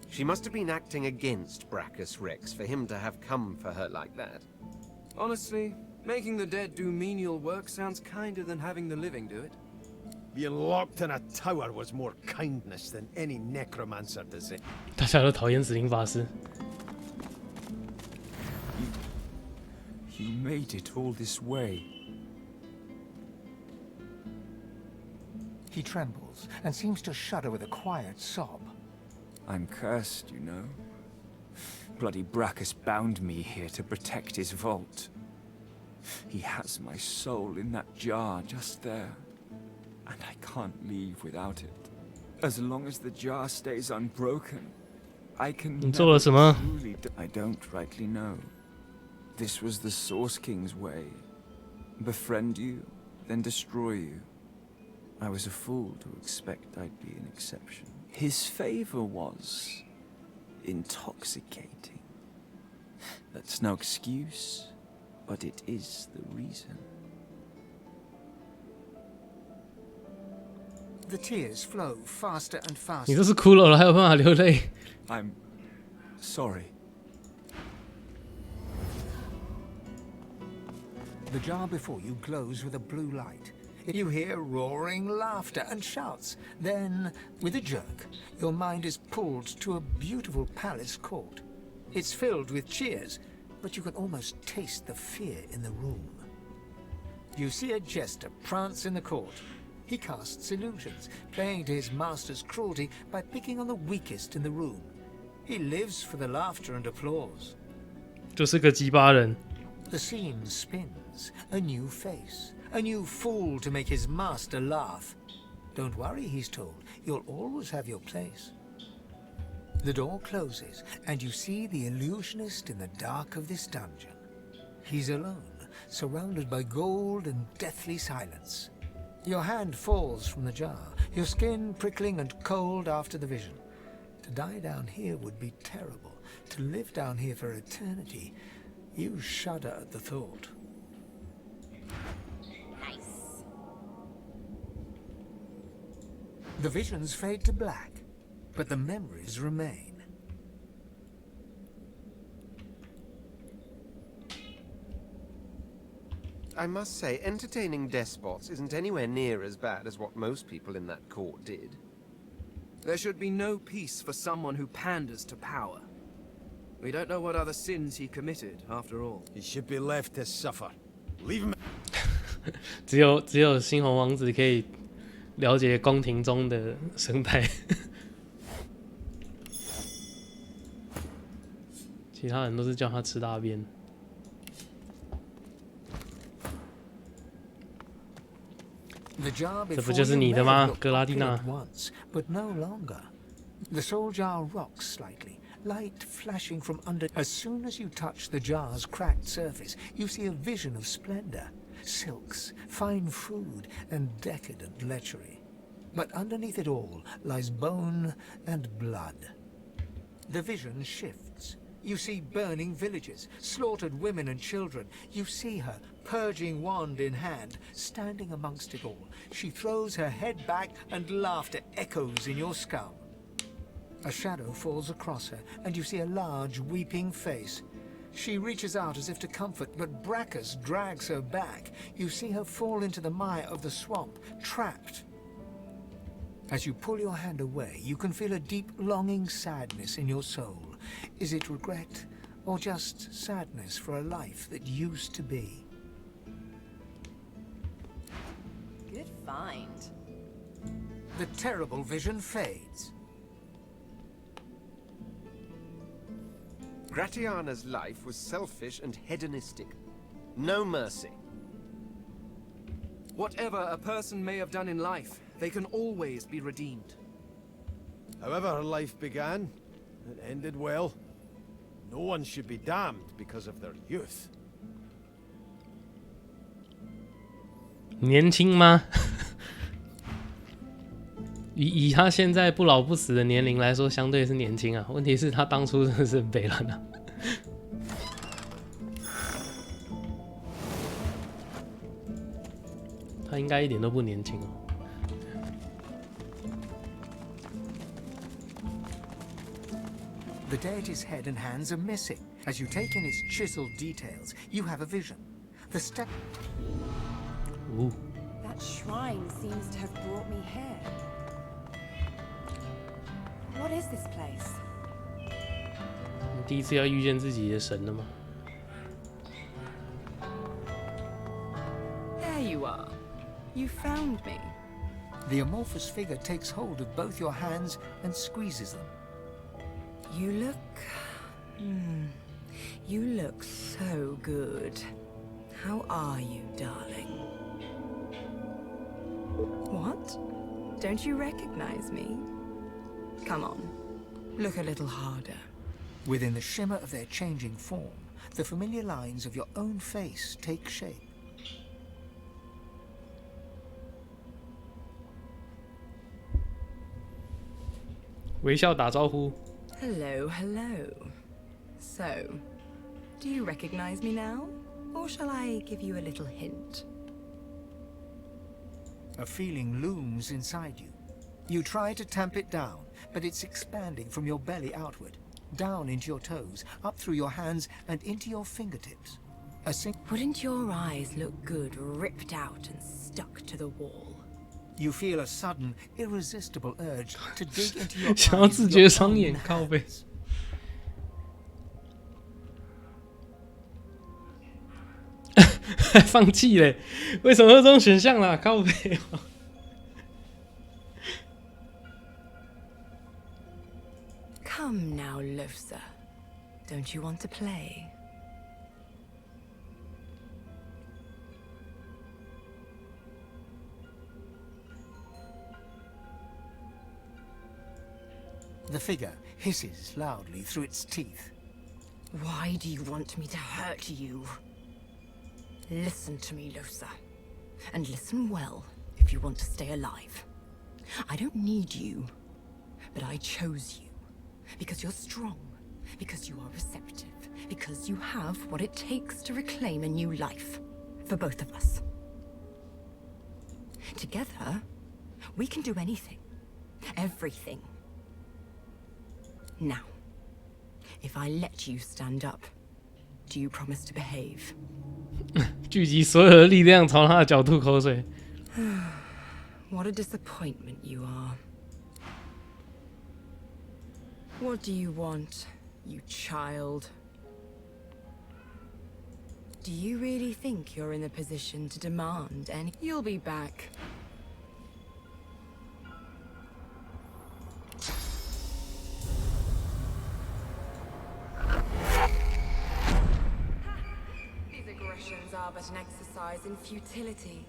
She must have been acting against Brachus Rex for him to have come for her like that. Honestly, making the dead do menial work sounds kinder than having the living do it. Being locked in a tower was more kindness than any necromancer deserved. 大家都讨厌死灵法师。You made it all this way. He trembles and seems to shudder with a quiet sob. I'm cursed, you know. Bloody Brachus bound me here to protect his vault. He has my soul in that jar just there, and I can't leave without it. As long as the jar stays unbroken, I can never truly... I don't rightly know. This was the Source King's way. Befriend you, then destroy you. I was a fool to expect I'd be an exception. His favor was intoxicating. That's no excuse, but it is the reason. The tears flow faster and faster. 你这是骷髅了，还有办法流泪？ I'm sorry. The jar before you glows with a blue light. You hear roaring laughter and shouts. Then, with a jerk, your mind is pulled to a beautiful palace court. It's filled with cheers, but you can almost taste the fear in the room. You see a jester prance in the court. He casts illusions, playing to his master's cruelty by picking on the weakest in the room. He lives for the laughter and applause. 就是个鸡巴人。 The scene spins, a new face, a new fool to make his master laugh. Don't worry, he's told, you'll always have your place. The door closes, and you see the illusionist in the dark of this dungeon. He's alone, surrounded by gold and deathly silence. Your hand falls from the jar, your skin prickling and cold after the vision. To die down here would be terrible. To live down here for eternity, you shudder at the thought. Nice. The visions fade to black, but the memories remain. I must say, entertaining despots isn't anywhere near as bad as what most people in that court did. There should be no peace for someone who panders to power. We don't know what other sins he committed, after all. He should be left to suffer. Leave him. 只有猩红王子可以了解宫廷中的生态，其他人都是叫他吃大便。这不就是你的吗，格拉蒂娜？ But no longer. The soul jar rocks slightly. Light flashing from under. As soon as you touch the jar's cracked surface, you see a vision of splendor, silks, fine food, and decadent lechery. But underneath it all lies bone and blood. The vision shifts. You see burning villages, slaughtered women and children. You see her, purging wand in hand, standing amongst it all. She throws her head back and laughter echoes in your skull. A shadow falls across her, and you see a large, weeping face. She reaches out as if to comfort, but Brachus drags her back. You see her fall into the mire of the swamp, trapped. As you pull your hand away, you can feel a deep, longing sadness in your soul. Is it regret, or just sadness for a life that used to be? Good find. the terrible vision fades. Gratiana's life was selfish and hedonistic. No mercy. Whatever a person may have done in life, they can always be redeemed. However her life began, it ended well. No one should be damned because of their youth. 年轻吗？以他现在不老不死的年龄来说，相对是年轻啊。问题是他当初真的是很北烂啊。他应该一点都不年轻哦。The deity's head and hands are missing. As you take in its chiseled details, you have a vision. The step. Ooh. That shrine seems to have brought me here. What is this place? 你第一次要遇见自己的神了吗？ There you are. You found me. The amorphous figure takes hold of both your hands and squeezes them. You look... You look so good. How are you, darling? What? Don't you recognize me? Come on, look a little harder. Within the shimmer of their changing form, the familiar lines of your own face take shape. Hello, hello. So, do you recognize me now? Or shall I give you a little hint? A feeling looms inside you. You try to tamp it down, but it's expanding from your belly outward, down into your toes, up through your hands, and into your fingertips. Wouldn't your eyes look good ripped out and stuck to the wall? You feel a sudden, irresistible urge to dig into your 想要自觉双眼靠背。放弃嘞？为什么有这种选项啦？靠背。Come now, Losa. Don't you want to play? The figure hisses loudly through its teeth. Why do you want me to hurt you? Listen to me, Losa. And listen well if you want to stay alive. I don't need you, but I chose you. Because you're strong, because you are receptive, because you have what it takes to reclaim a new life. For both of us. Together, we can do anything. Everything. Now, if I let you stand up, do you promise to behave? 聚集所有的力量朝他的脚吐口水。What a disappointment you are. What do you want, you child? Do you really think you're in a position to demand any? You'll be back. These aggressions are but an exercise in futility.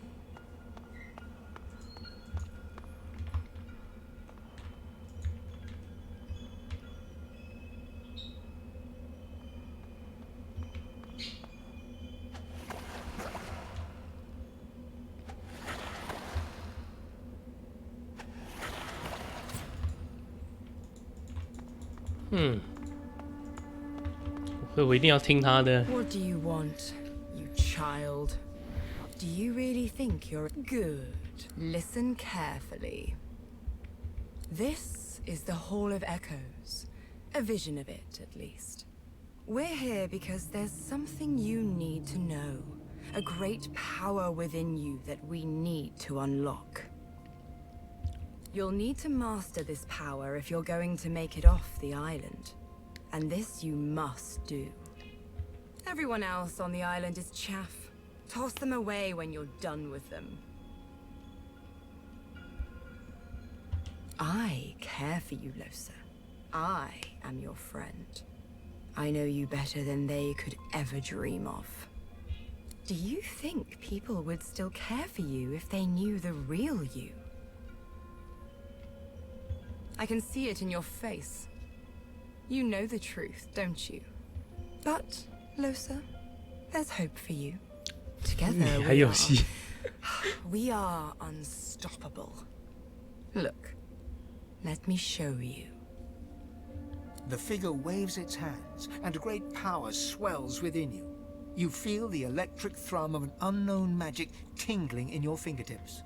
我一定要听他的。 What do you want, you child? Do you really think you're good? Listen carefully. This is the Hall of Echoes. A vision of it, at least. We're here because there's something you need to know. A great power within you that we need to unlock. You'll need to master this power if you're going to make it off the island. And this you must do. Everyone else on the island is chaff. Toss them away when you're done with them. I care for you, Losa. I am your friend. I know you better than they could ever dream of. Do you think people would still care for you if they knew the real you? I can see it in your face. You know the truth, don't you? But, Losa, there's hope for you. Together we are unstoppable. Look, let me show you. The figure waves its hands, and a great power swells within you. You feel the electric thrum of an unknown magic tingling in your fingertips.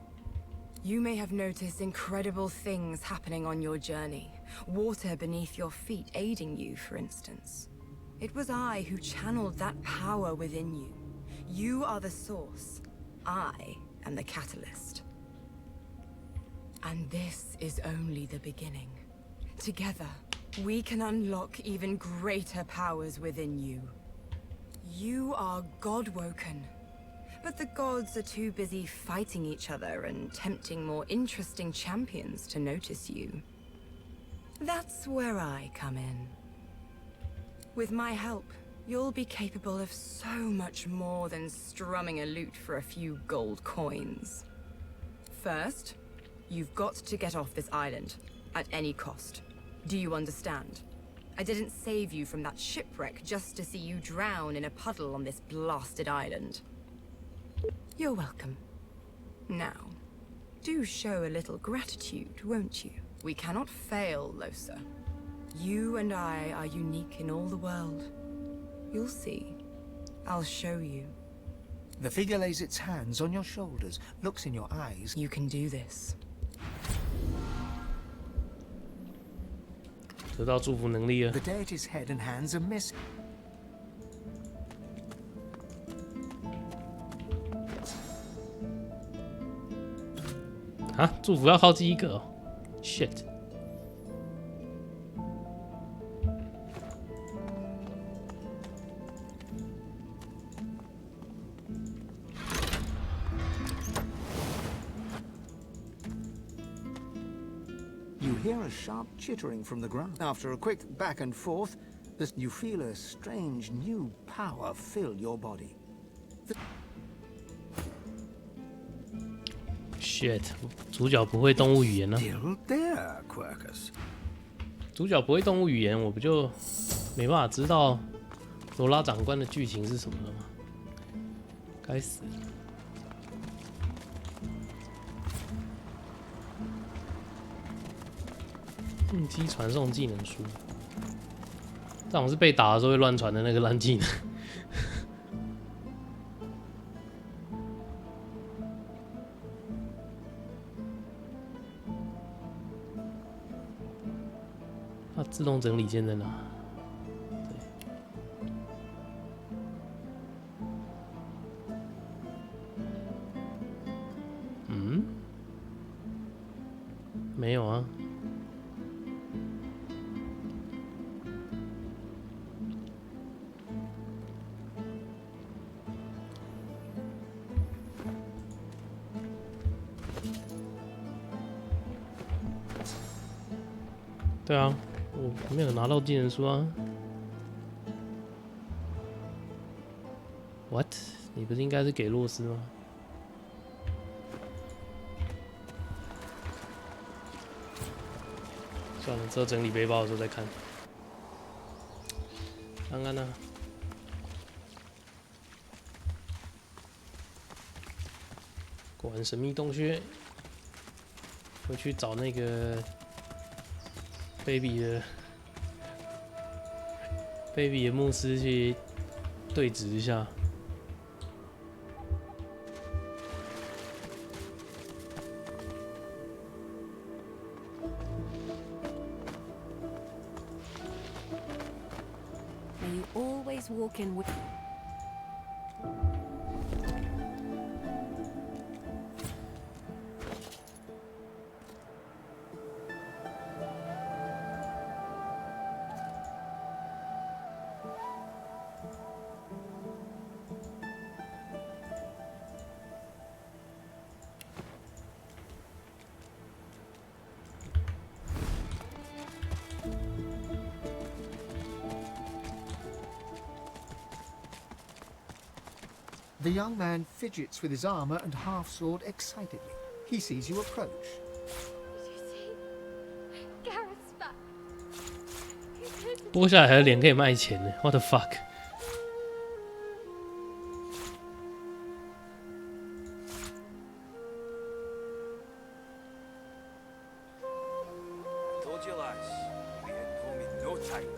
You may have noticed incredible things happening on your journey. Water beneath your feet aiding you, for instance. It was I who channeled that power within you. You are the source. I am the catalyst. And this is only the beginning. Together, we can unlock even greater powers within you. You are God-woken. But the gods are too busy fighting each other and tempting more interesting champions to notice you. That's where I come in. With my help, you'll be capable of so much more than strumming a lute for a few gold coins. First, you've got to get off this island, at any cost. Do you understand? I didn't save you from that shipwreck just to see you drown in a puddle on this blasted island. You're welcome. Now, do show a little gratitude, won't you? We cannot fail, Losa. You and I are unique in all the world. You'll see. I'll show you. The figure lays its hands on your shoulders, looks in your eyes. You can do this. 得到祝福能力了。 The deity's head and hands are missing. 啊，祝福要靠第一个哦 ，shit。You hear a sharp chittering from the ground. After a quick back and forth, you feel a strange new power fill your body. Shit， 主角不会动物语言呢、主角不会动物语言，我不就没办法知道罗拉长官的剧情是什么了吗？该死！应激传送技能书，这种是被打的时候会乱传的那个烂技能。它自动整理键在哪？嗯，没有啊。对啊，我没有拿到技能书啊。What？ 你不是应该是给洛斯吗？算了，之后整理背包的时候再看。看看呢。果然神秘洞穴，回去找那个。Baby 的牧师去对质一下。May you always walk in with. The young man fidgets with his armor and half-sword excitedly. He sees you approach. Gareth's back. 剥下来还有脸可以卖钱呢 ，What the fuck？ Told you, lads, we head home in no time.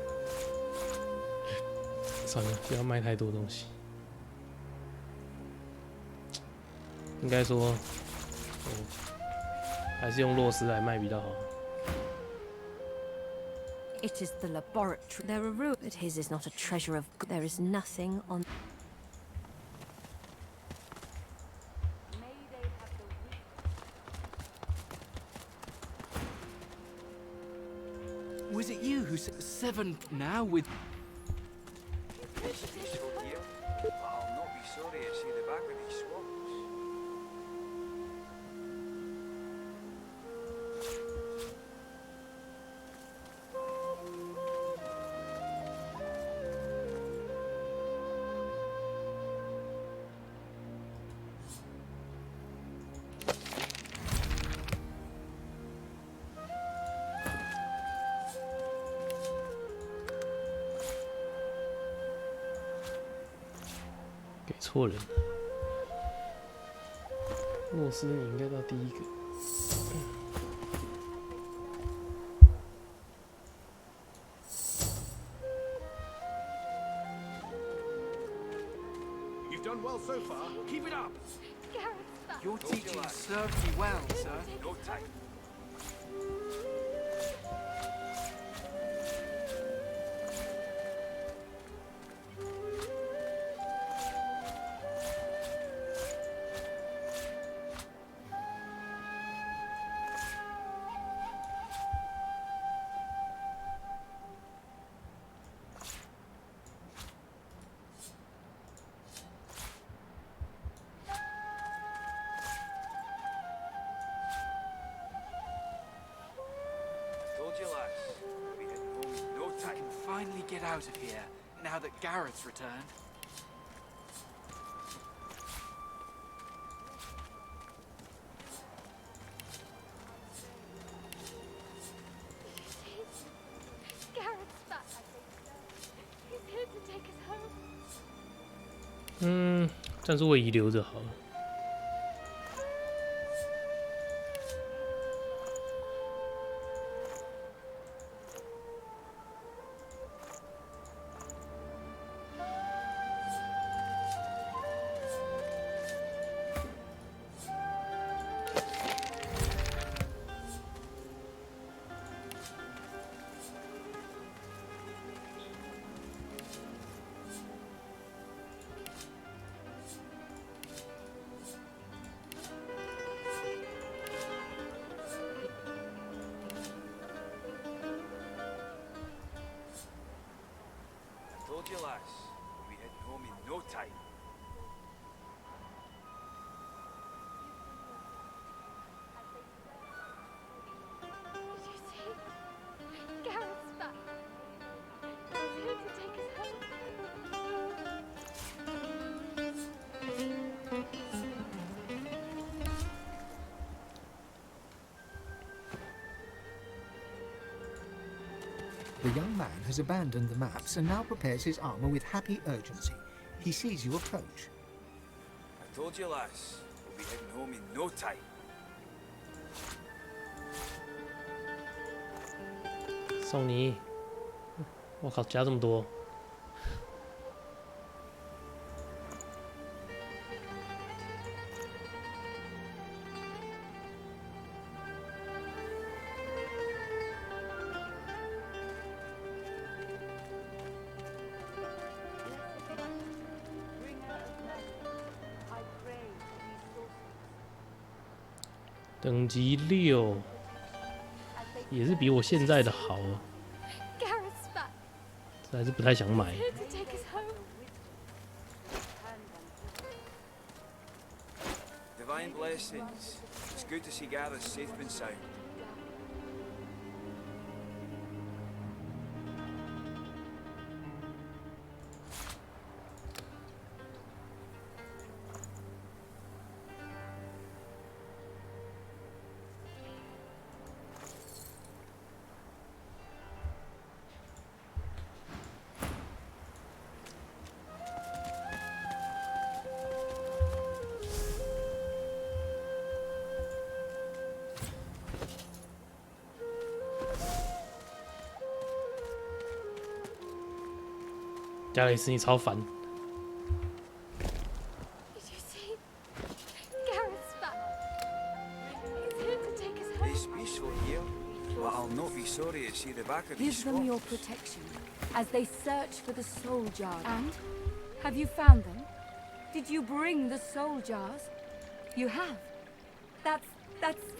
算了，不要卖太多东西。应该说，还是用洛斯来卖比较好。 It is the laboratory. There are rules, but his is not a treasure of. There is nothing on. Was it you who said 7 now with... Peaceful here, but I'll not be sorry to see the back of these swamps.给错人了，洛斯你应该到第一个。You've done well so far. Keep it up. Gareth's back. Your teaching served me well, sir. No time. Finally get out of here, now that Gareth's returned. Gareth's back. He's here to take us home. 战术位移留着好了。 Told you, lads, we head home in no time. Gareth's back. He's here to take us home. The young man has abandoned the maps and now prepares his armor with happy urgency. He sees you approach. I told you, lads, we'll be heading home in no time. 送你，我靠，加这么多！等级6，也是比我现在的好啊， Gareth's back. 还是不太想买。 He's here to take us home. Divine blessings. It's good to see Gareth safe and sound. 加雷斯，你超烦。 Did you see? Gareth's back. He's here to take us home. It's peaceful here, but I'll not be sorry to see the back of these Give them your swamps. protection as they search for the soul jars. And have you found them? Did you bring the soul jars? You have. That's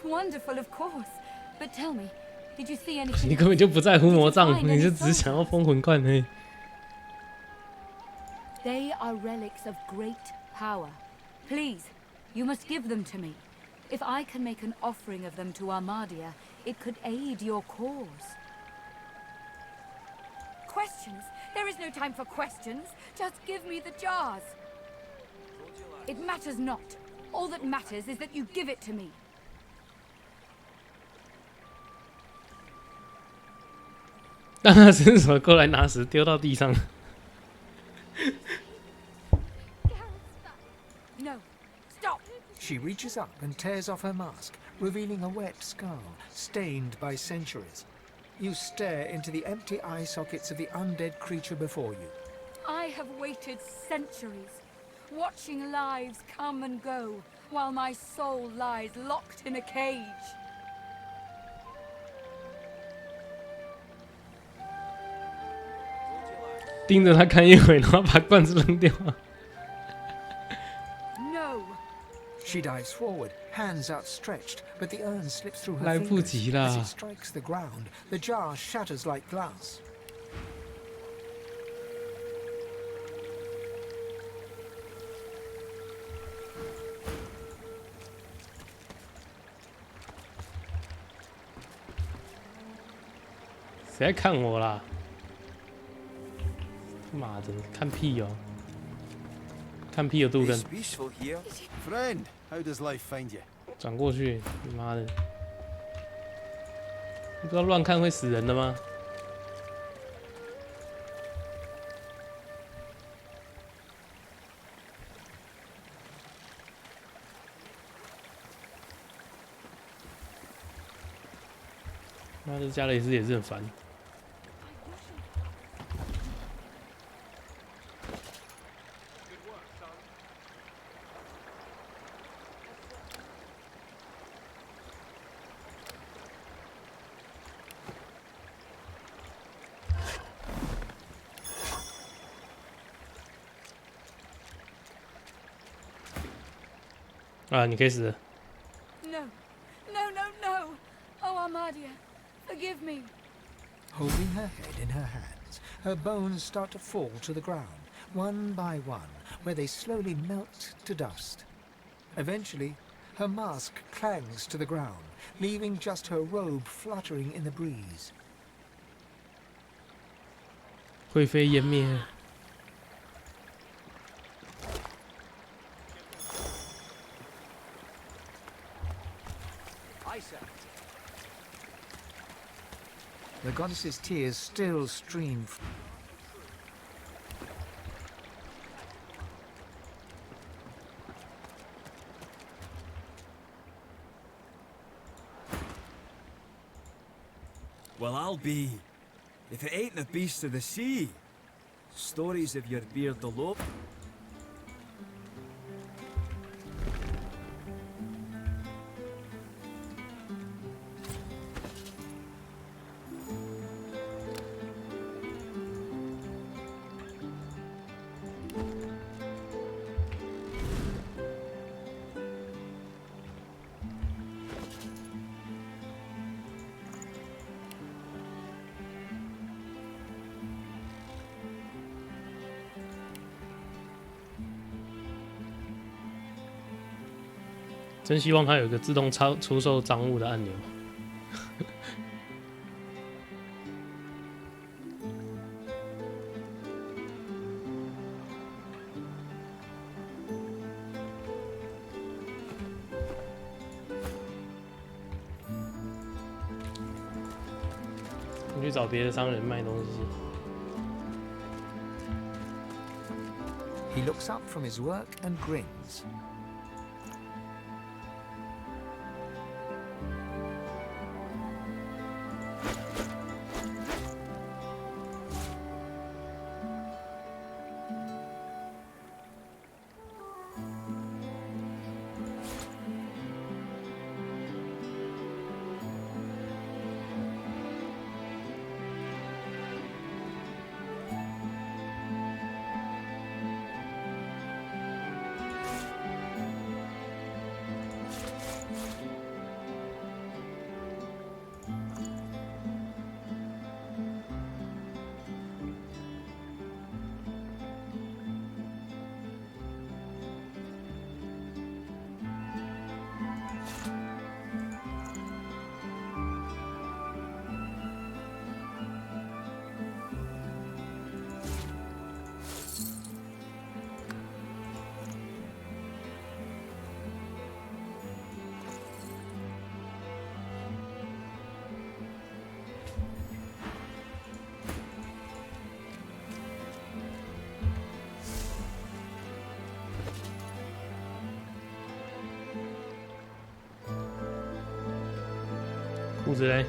wonderful, of course. But tell me, did you see anything? 你根本就不在乎魔杖，你就只想要封魂罐而已。 They are relics of great power. Please, you must give them to me. If I can make an offering of them to Armadia, it could aid your cause. Questions? There is no time for questions. Just give me the jars. It matters not. All that matters is that you give it to me. 当他伸手过来拿时，丢到地上。 No, stop! She reaches up and tears off her mask, revealing a wet skull, stained by centuries. You stare into the empty eye sockets of the undead creature before you. I have waited centuries, watching lives come and go, while my soul lies locked in a cage. 盯着他看一会，然后把罐子扔掉。 No! She dives forward, hands outstretched, but the urn slips through her 来不 fingers 及 as 啦 it strikes the ground. The jar shatters like glass. 谁在看我啦？妈的，看屁哦！看屁有杜根 It's。peaceful here. Friend, how does life find you? 转过去，你妈的！你不知道乱看会死人的吗？妈的，加雷斯也是很烦。啊，你可以死了。 No, no, no, no! Oh, Armadia, forgive me. Holding her head in her hands, her bones start to fall to the ground, one by one, where they slowly melt to dust. Eventually, her mask clangs to the ground, leaving just her robe fluttering in the breeze. 灰飞烟灭。 The goddess's tears still stream. Well, I'll be. If it ain't the beast of the sea. Stories of your beard elope.真希望它有一个自动出售赃物的按钮。你去找别的商人卖东西。 He looks up from his work and grins. 裤子嘞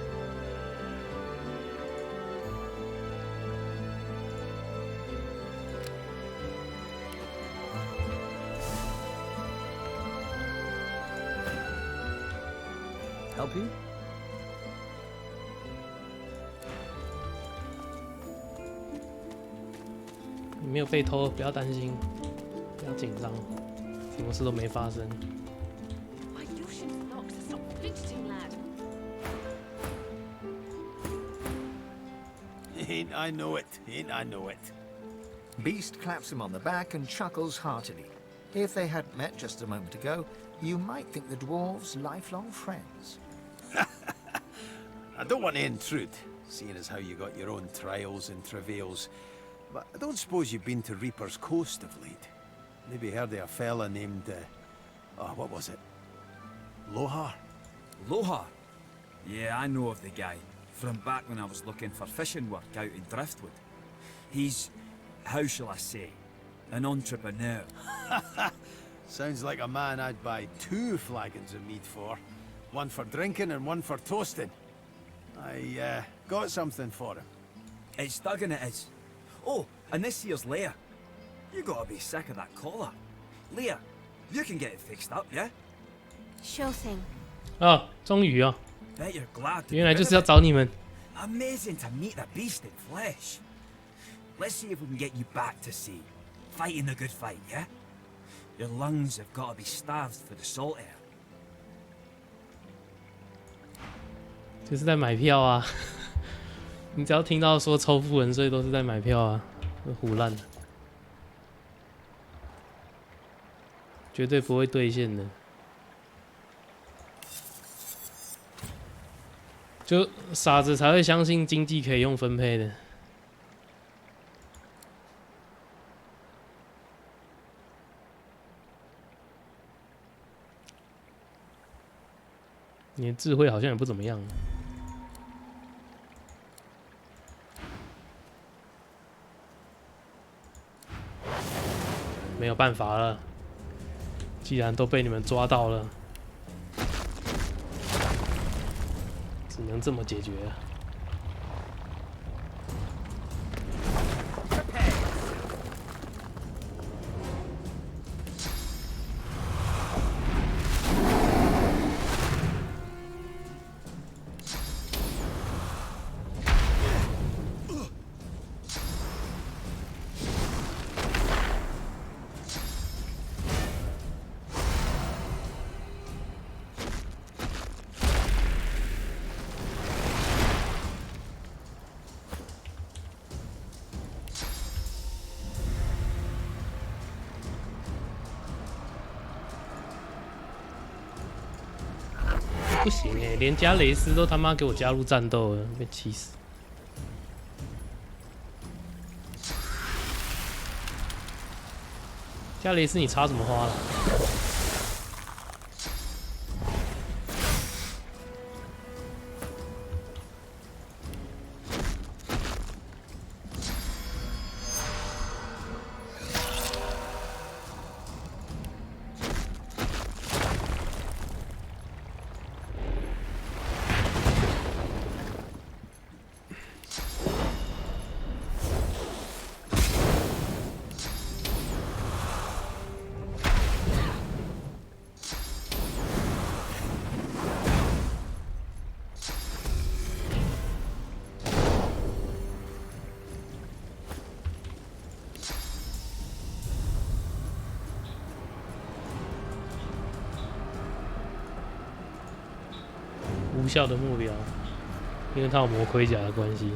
？Help you? 你没有被偷，不要担心，不要紧张，什么事都没发生。 Why, you shouldn't knock to stop fidgeting, lad. Ain't I know it? Ain't I know it? Beast claps him on the back and chuckles heartily. If they hadn't met just a moment ago, you might think the dwarves lifelong friends. I don't want to intrude, seeing as how you got your own trials and travails. But I don't suppose you've been to Reaper's Coast of late. Maybe heard of a fella named, what was it? Lohar? Lohar? Yeah, I know of the guy. From back when I was looking for fishing work out in Driftwood. He's, how shall I say, an entrepreneur. Sounds like a man I'd buy 2 flagons of mead for. One for drinking and one for toasting. I, got something for him. It's Duggan it is. Oh, and this here's Leia. You gotta be sick of that collar. Leia, you can get it fixed up, yeah? Sure thing. 啊，终于啊！ Bet you're glad to 原来就是要找你们。 Amazing to meet the beast in flesh. Let's see if we can get you back to sea. Fighting the good fight, yeah? Your lungs have got to be starved for the salt air. 就是在买票啊！你只要听到说抽富人税，都是在买票啊，胡乱的，绝对不会兑现的。就傻子才会相信经济可以用分配的。你的智慧好像也不怎么样。 没有办法了，既然都被你们抓到了，只能这么解决了。不行哎、欸，连加雷斯都他妈给我加入战斗了，被气死！加雷斯，你插什么花了？无效的目标，因为他有魔盔甲的关系。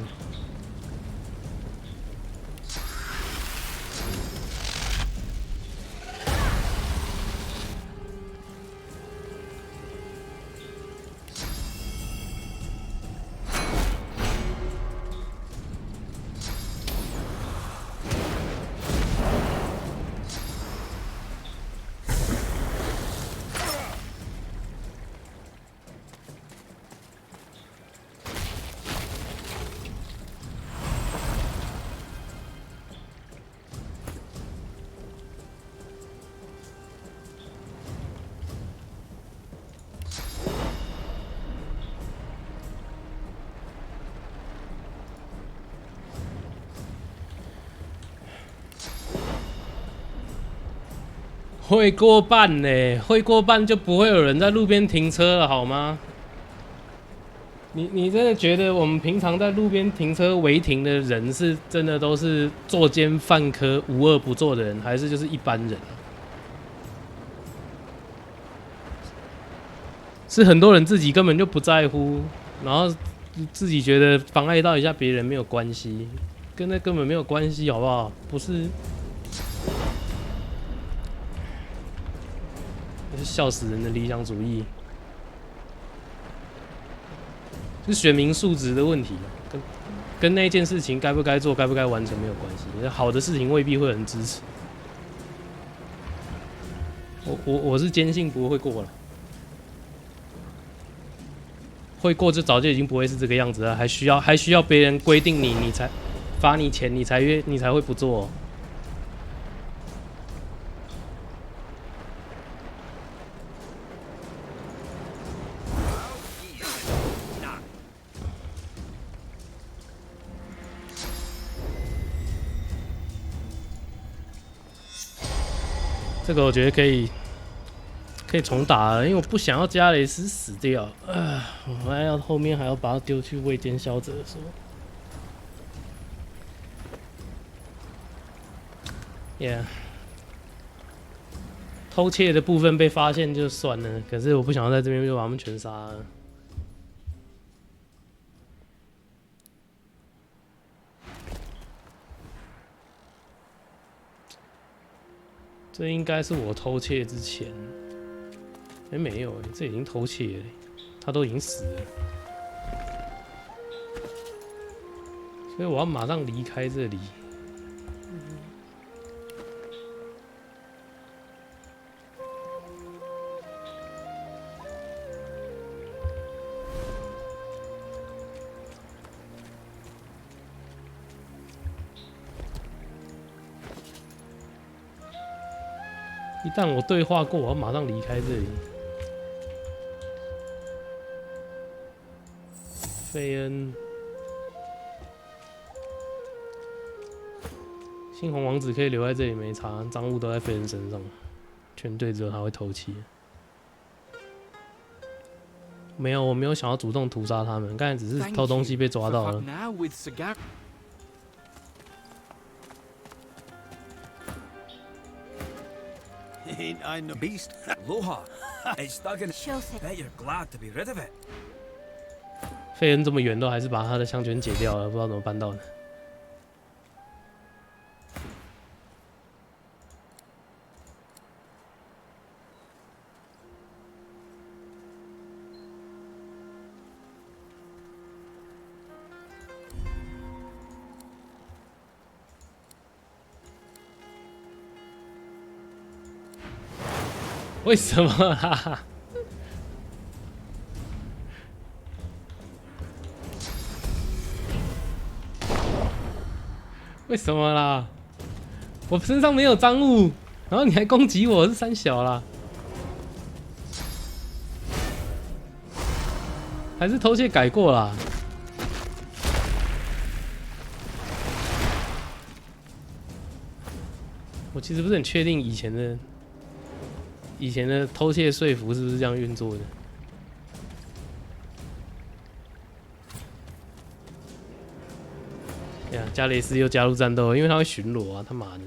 会过半呢，会过半就不会有人在路边停车了，好吗？你真的觉得我们平常在路边停车违停的人是真的都是作奸犯科、无恶不作的人，还是就是一般人？是很多人自己根本就不在乎，然后自己觉得妨碍到一下别人没有关系，跟那根本没有关系，好不好？不是，是笑死人的理想主义。是选民素质的问题，跟那件事情该不该做、该不该完成没有关系。好的事情未必会有人支持。我是坚信不会过了，会过就早就已经不会是这个样子了，还需要别人规定你才罚你钱，你才会不做哦。这个我觉得可以重打了，因为我不想要加雷斯死掉。我还要后面还要把他丢去未见消者说。Yeah， 偷窃的部分被发现就算了，可是我不想要在这边就把他们全杀了。这应该是我偷窃之前，没有这已经偷窃了，他都已经死了，所以我要马上离开这里。一旦我对话过，我要马上离开这里。费恩，猩红王子可以留在这里没差，赃物都在费恩身上，全队只有他会偷窃。没有，我没有想要主动屠杀他们，刚才只是偷东西被抓到了。Ain't I no beast? Aloha! It's stuck in. Bet you're glad to be rid of it. 费恩这么远都还是把他的项圈解掉了，不知道怎么办到的。为什么啊？为什么啦？我身上没有赃物，然后你还攻击我，是三小啦？还是偷窃改过啦？我其实不是很确定以前的偷窃说服是不是这样运作的？呀，加雷斯又加入战斗，因为他会巡逻啊！他妈的，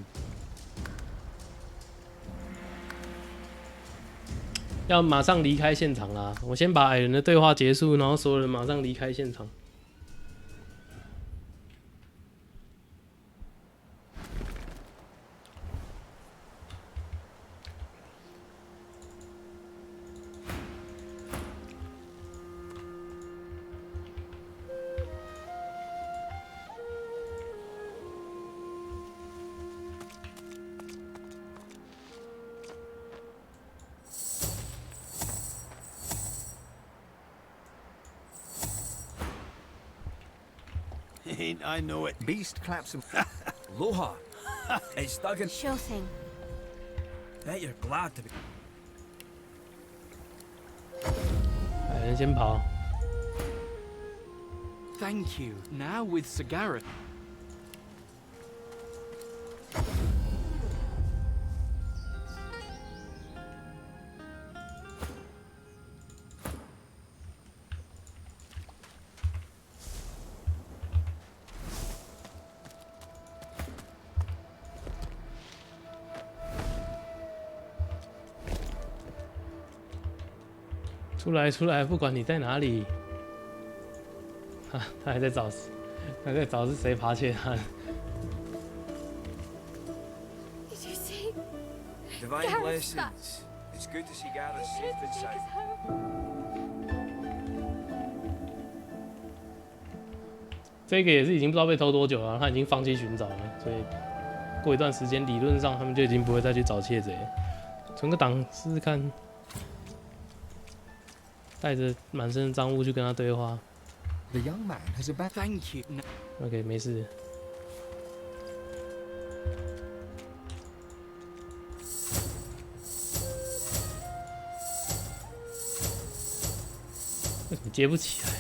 要马上离开现场啦！我先把矮人的对话结束，然后所有人马上离开现场。Ain't I know it? Beast claps him. Aloha! It's stuck in. Sure thing. Bet you're glad to be. 矮人先跑。Thank you. Now with Sagara. 出来出来，不管你在哪里。他还在找，他在找是谁扒窃他的。Did you see? Divine Gareth's back. blessings. It's good to see Gareth He safe came to and take us sound. home. 这个也是已经不知道被偷多久了，他已经放弃寻找了，所以过一段时间，理论上他们就已经不会再去找窃贼。存个档试试看，带着满身的赃物去跟他对话。The young man has abandoned. Thank you. OK， 没事。为什么接不起来？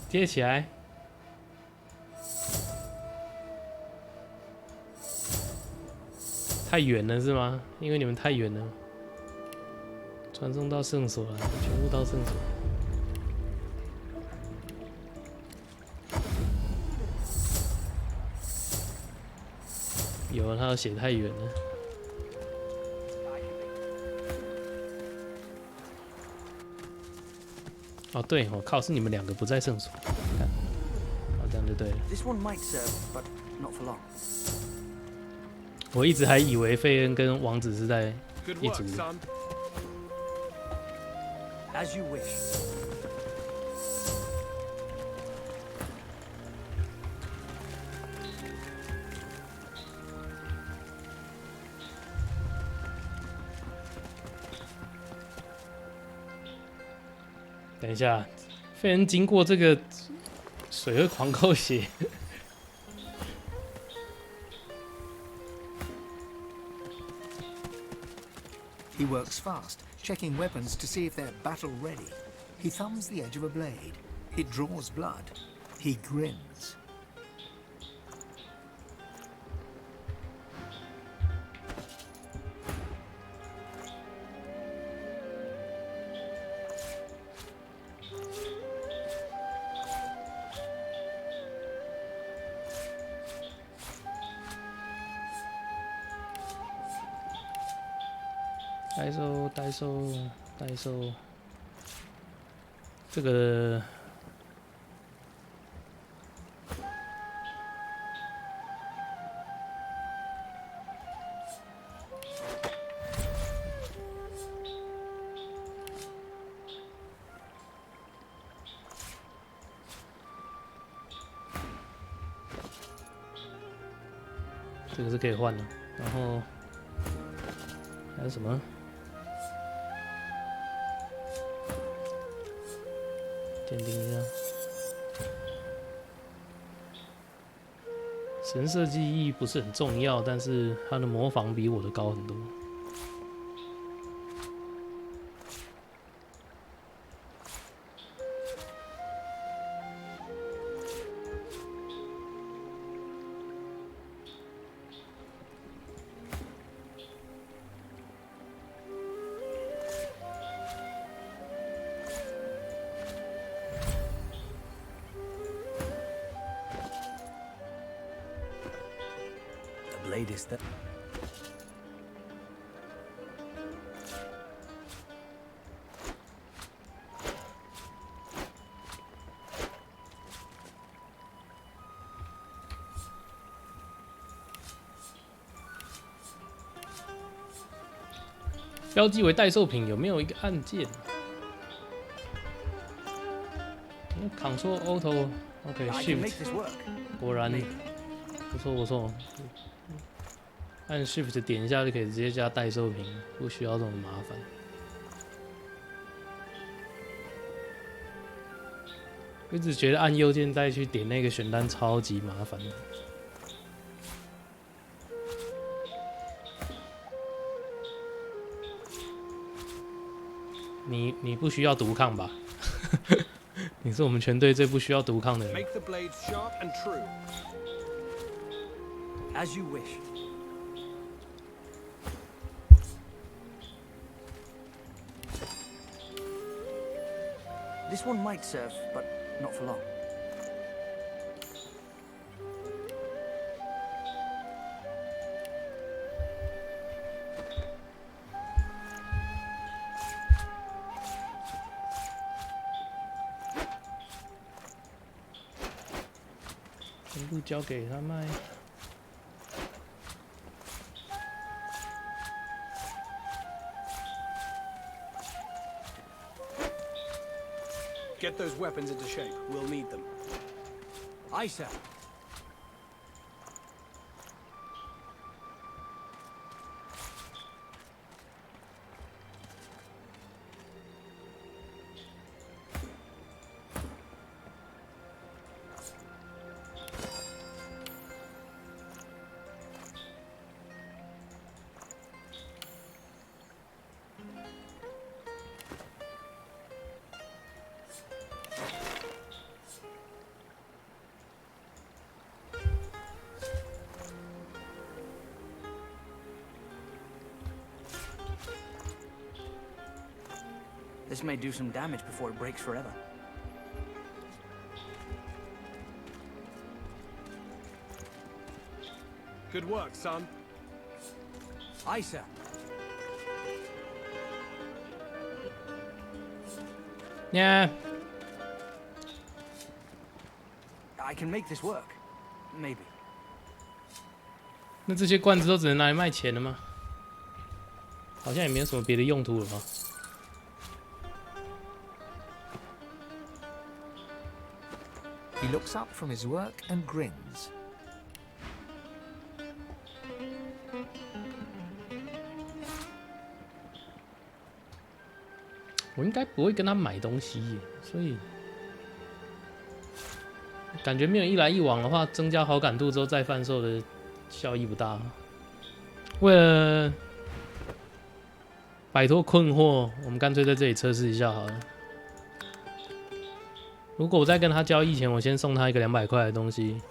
接起来。太远了是吗？因为你们太远了。传送到圣所了，全部到圣所。有啊，他要写太远了。哦，对，我靠，是你们两个不在圣所。看，哦，这样就对了。 This one might serve, but not for long. 我一直还以为费恩跟王子是在一组的。 As you wish. 等一下，费恩经过这个水会狂扣血。He works fast, checking weapons to see if they're battle ready. He thumbs the edge of a blade. It draws blood. He grins.代收，这个是可以换的，然后还有什么？ 鉴定一下，神色记忆不是很重要，但是他的模仿比我的高很多。Latest that. 标记为代售品有没有一个按键？Ctrl Auto OK Shift， 果然不错不错。 按 Shift 点一下就可以直接加代售品，不需要这么麻烦。我一直觉得按右键再去点那个选单超级麻烦的。你不需要毒抗吧？你是我们全队最不需要毒抗的人。 Make the blade sharp and true. As you wish. This one might serve, but not for long. 全部交给他卖。 Get those weapons into shape. We'll need them. Aye, sir. This may do some damage before it breaks forever. Good work, son. Aye, sir. Yeah. I can make this work. Maybe. 那这些罐子都只能拿来卖钱了吗？好像也没有什么别的用途了吧？ He looks up from his work and grins. 我应该不会跟他买东西耶，所以感觉没有一来一往的话，增加好感度之后再贩售的效益不大。为了摆脱困惑，我们干脆在这里测试一下好了。 如果我在跟他交易前，我先送他一个200块的东西。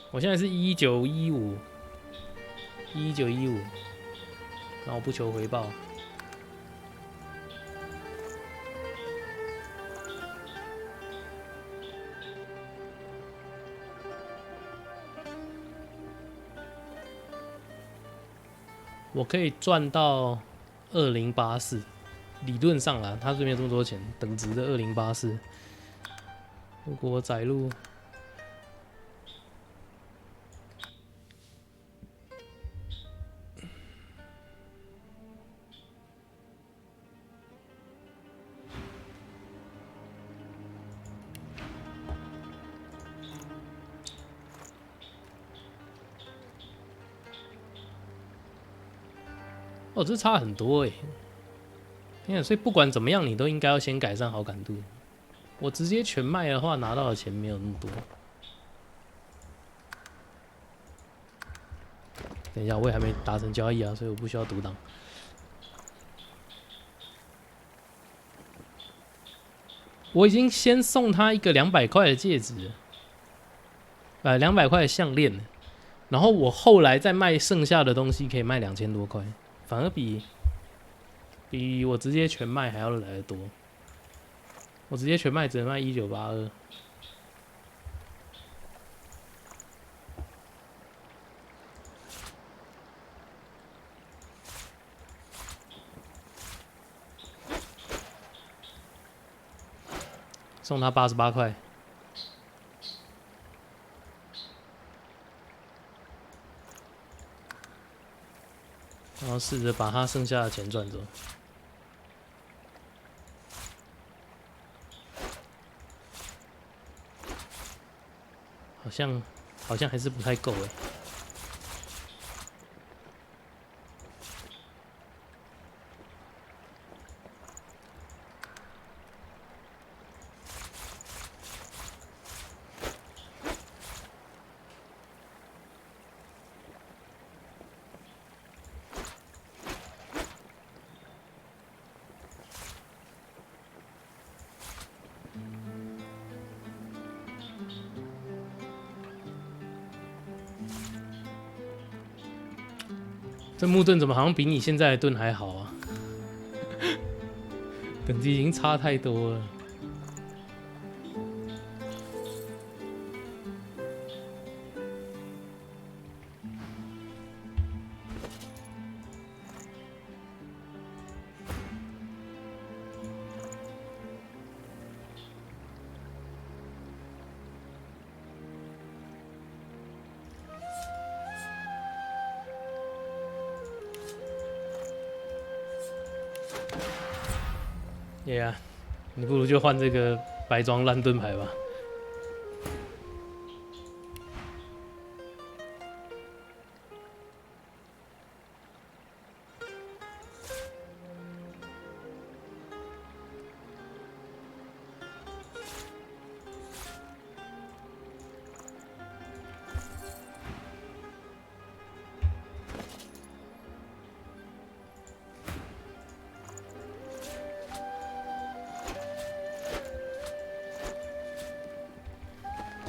我现在是1915，然后不求回报。我可以赚到2084，理论上啦，他这边有这么多钱，等值的2084。 如果我载入，哦，这差很多哎！你看，所以不管怎么样，你都应该要先改善好感度。 我直接全卖的话，拿到的钱没有那么多。等一下，我也还没达成交易啊，所以我不需要读档。我已经先送他一个200块的戒指，200块的项链了，然后我后来再卖剩下的东西，可以卖2000多块，反而比我直接全卖还要来得多。 我直接全卖只能卖1982，送他88块，然后试着把他剩下的钱赚走。 好像还是不太够哎。这木盾怎么好像比你现在的盾还好啊？等级已经差太多了。Yeah， 你不如就换这个白装烂盾牌吧。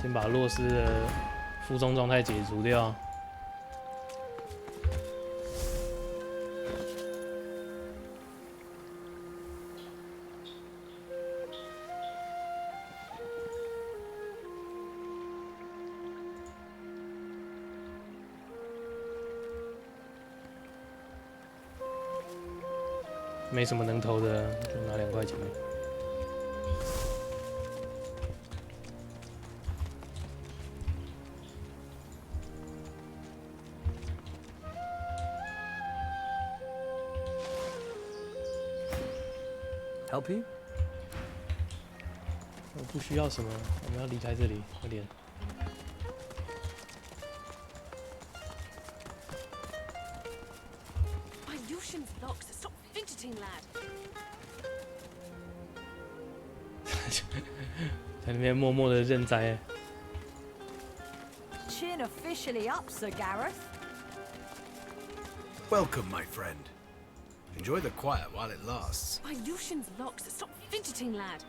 先把洛斯的负重状态解除掉。没什么能投的，就拿2块钱。Help you? 我不需要什么，我们要离开这里，快点。My Lucian's locks. Stop fidgeting, lad. 在那边默默的认栽。Chin officially up, Sir Gareth. Welcome, my friend. Enjoy the quiet while it lasts. My Lucian's locks. Stop fidgeting, lad.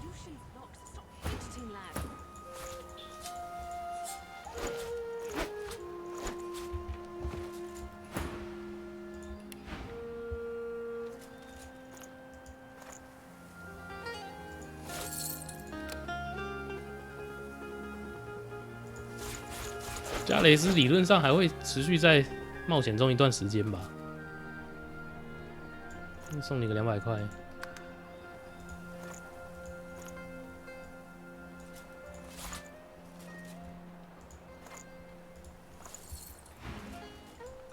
Lucian's locks. Stop fidgeting, lad. 加雷斯理论上还会持续在冒险中一段时间吧。送你个200块。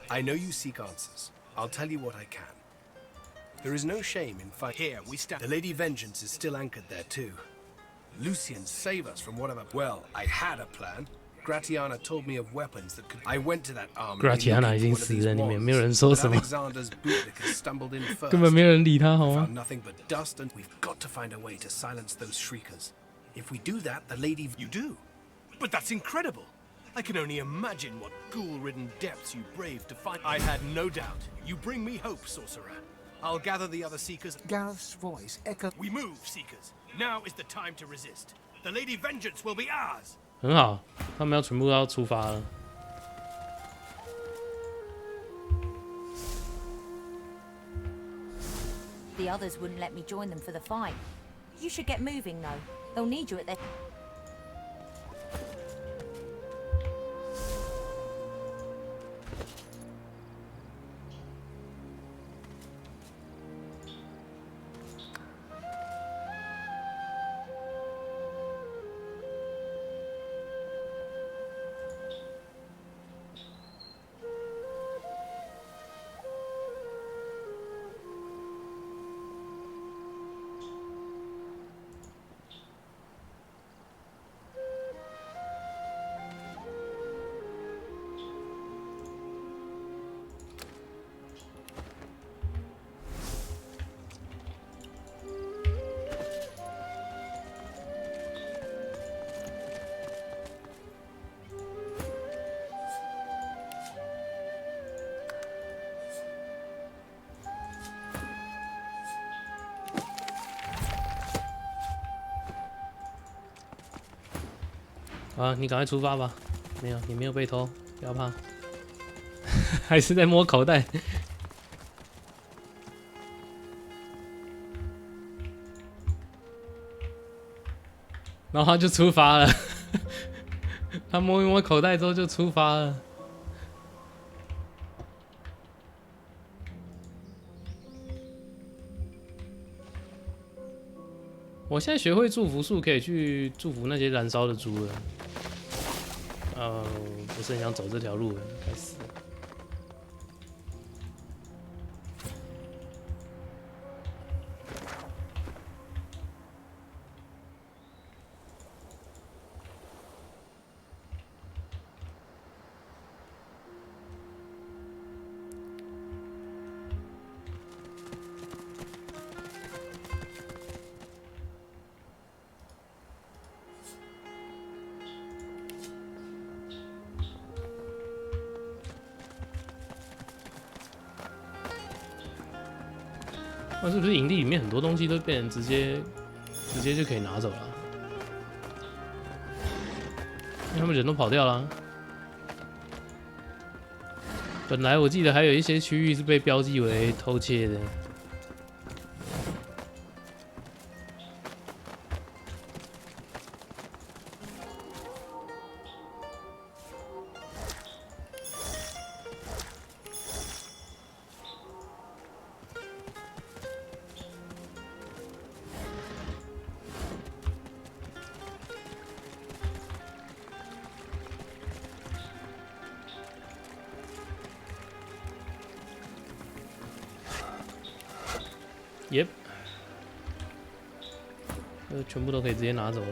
I know you seek answers. I'll tell you what I can. There is no shame in fight. Here we stand. The Lady Vengeance is still anchored there too. Lucian, save us from whatever. Well, I had a plan. Gratiana told me of weapons that could. I went to that army. Gratiana 已经死了，里面没有人说什么。 Alexander's bootlicker stumbled in first. 根本没有人理他，好吗？ Found nothing but dust, and we've got to find a way to silence those shriekers. If we do that, the lady. You do? But that's incredible. I can only imagine what ghoul-ridden depths you braved to find. I had no doubt. You bring me hope, sorcerer. I'll gather the other seekers. Gareth's voice echoed. We move, seekers. Now is the time to resist. The Lady Vengeance will be ours. 很好，他们要全部要出发了。The others wouldn't let me join them for the fight. You should get moving, though. They'll need you at their... 啊，你赶快出发吧！没有，你没有被偷，不要怕。还是在摸口袋。然后他就出发了。他摸一摸口袋之后就出发了。我现在学会祝福术，可以去祝福那些燃烧的猪了。不是很想走这条路了，该死。那是不是营地里面很多东西都变成直接就可以拿走了？因为他们人都跑掉了。本来我记得还有一些区域是被标记为偷窃的。Yep， 全部都可以直接拿走了。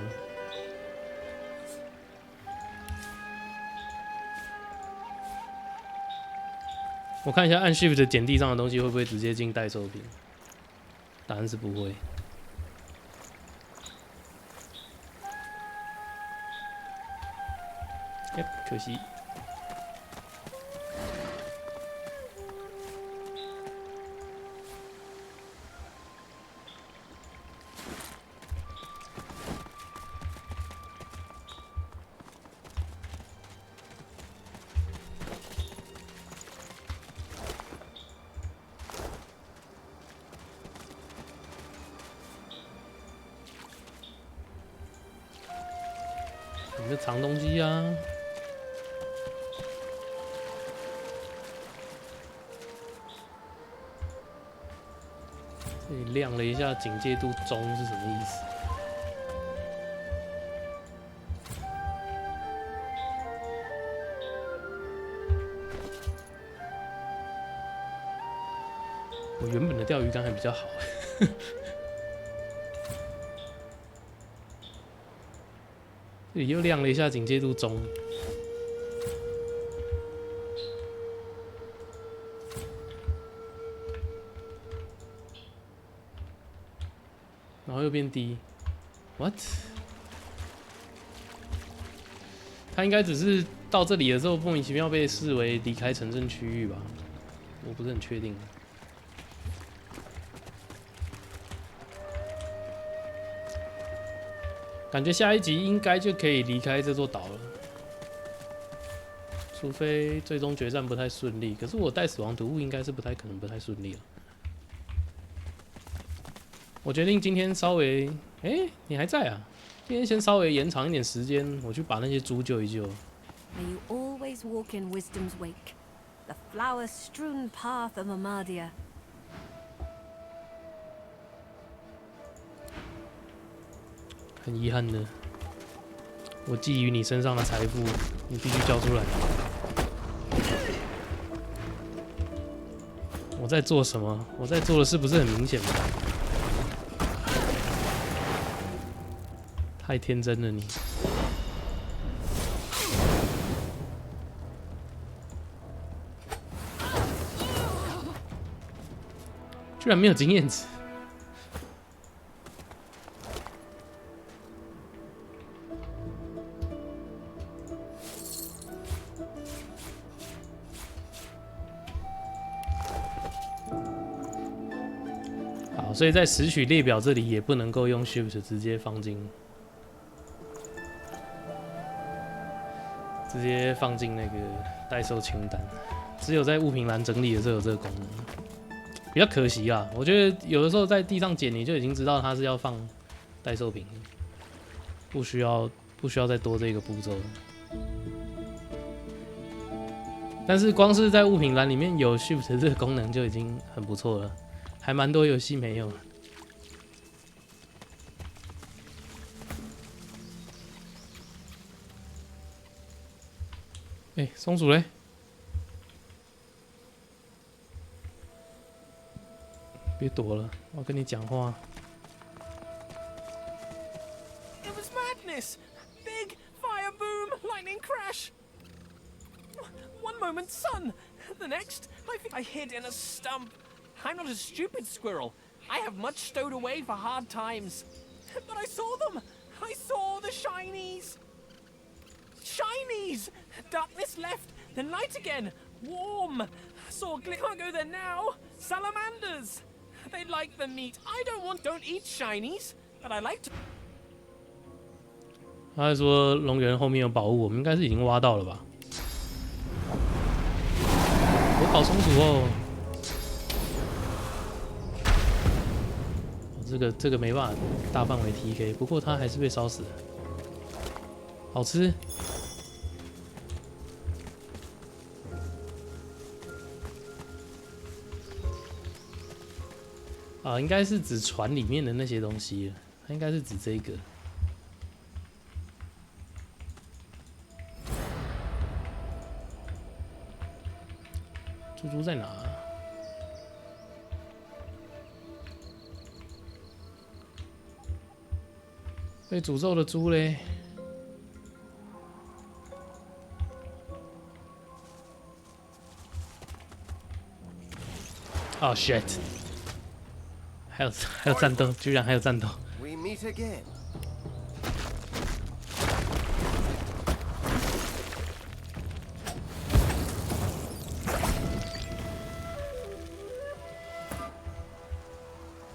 我看一下按 Shift 捡地上的东西会不会直接进代收品？答案是不会。Yep， 可惜。你在藏东西啊？这里亮了一下，警戒度中是什么意思？我原本的钓鱼竿还比较好。这里又亮了一下警戒度中，然后又变低 ，what？ 他应该只是到这里的时候莫名其妙被视为离开城镇区域吧？我不是很确定。感觉下一集应该就可以离开这座岛了，除非最终决战不太顺利。可是我带死亡毒物应该是不太可能不太顺利了。我决定今天稍微，你还在啊？今天先稍微延长一点时间，我去把那些猪救一救。 May you always walk in wisdom's wake, the flower-strewn path of Amadia. 很遗憾的，我觊觎你身上的财富，你必须交出来。我在做什么？我在做的事不是很明显吗？太天真了你！居然没有经验值。 所以在拾取列表这里也不能够用 Shift 直接放进那个代收清单，只有在物品栏整理的时候有这个功能，比较可惜啊。我觉得有的时候在地上捡，你就已经知道它是要放代收品，不需要再多这个步骤。但是光是在物品栏里面有 Shift 这个功能就已经很不错了。 还蛮多游戏没有。哎，松鼠嘞？别躲了，我要跟你讲话。It was madness! Big fire boom, lightning crash. One moment sun, the next I hid in a stump. I'm not a stupid squirrel. I have much stowed away for hard times. But I saw them. I saw the shinies. Shinies! Darkness left, then light again. Warm. Saw can't go there now. Salamanders. They like the meat. I don't eat shinies, but I like to. 他是说龙源后面有宝物，我们应该是已经挖到了吧？我跑松鼠哦。这个没办法大范围 TK， 不过它还是被烧死了。好吃。啊，应该是指船里面的那些东西了，它应该是指这个。猪猪在哪啊？被诅咒的猪嘞！哦 shit！ 还有战斗，居然还有战斗！ We meet again.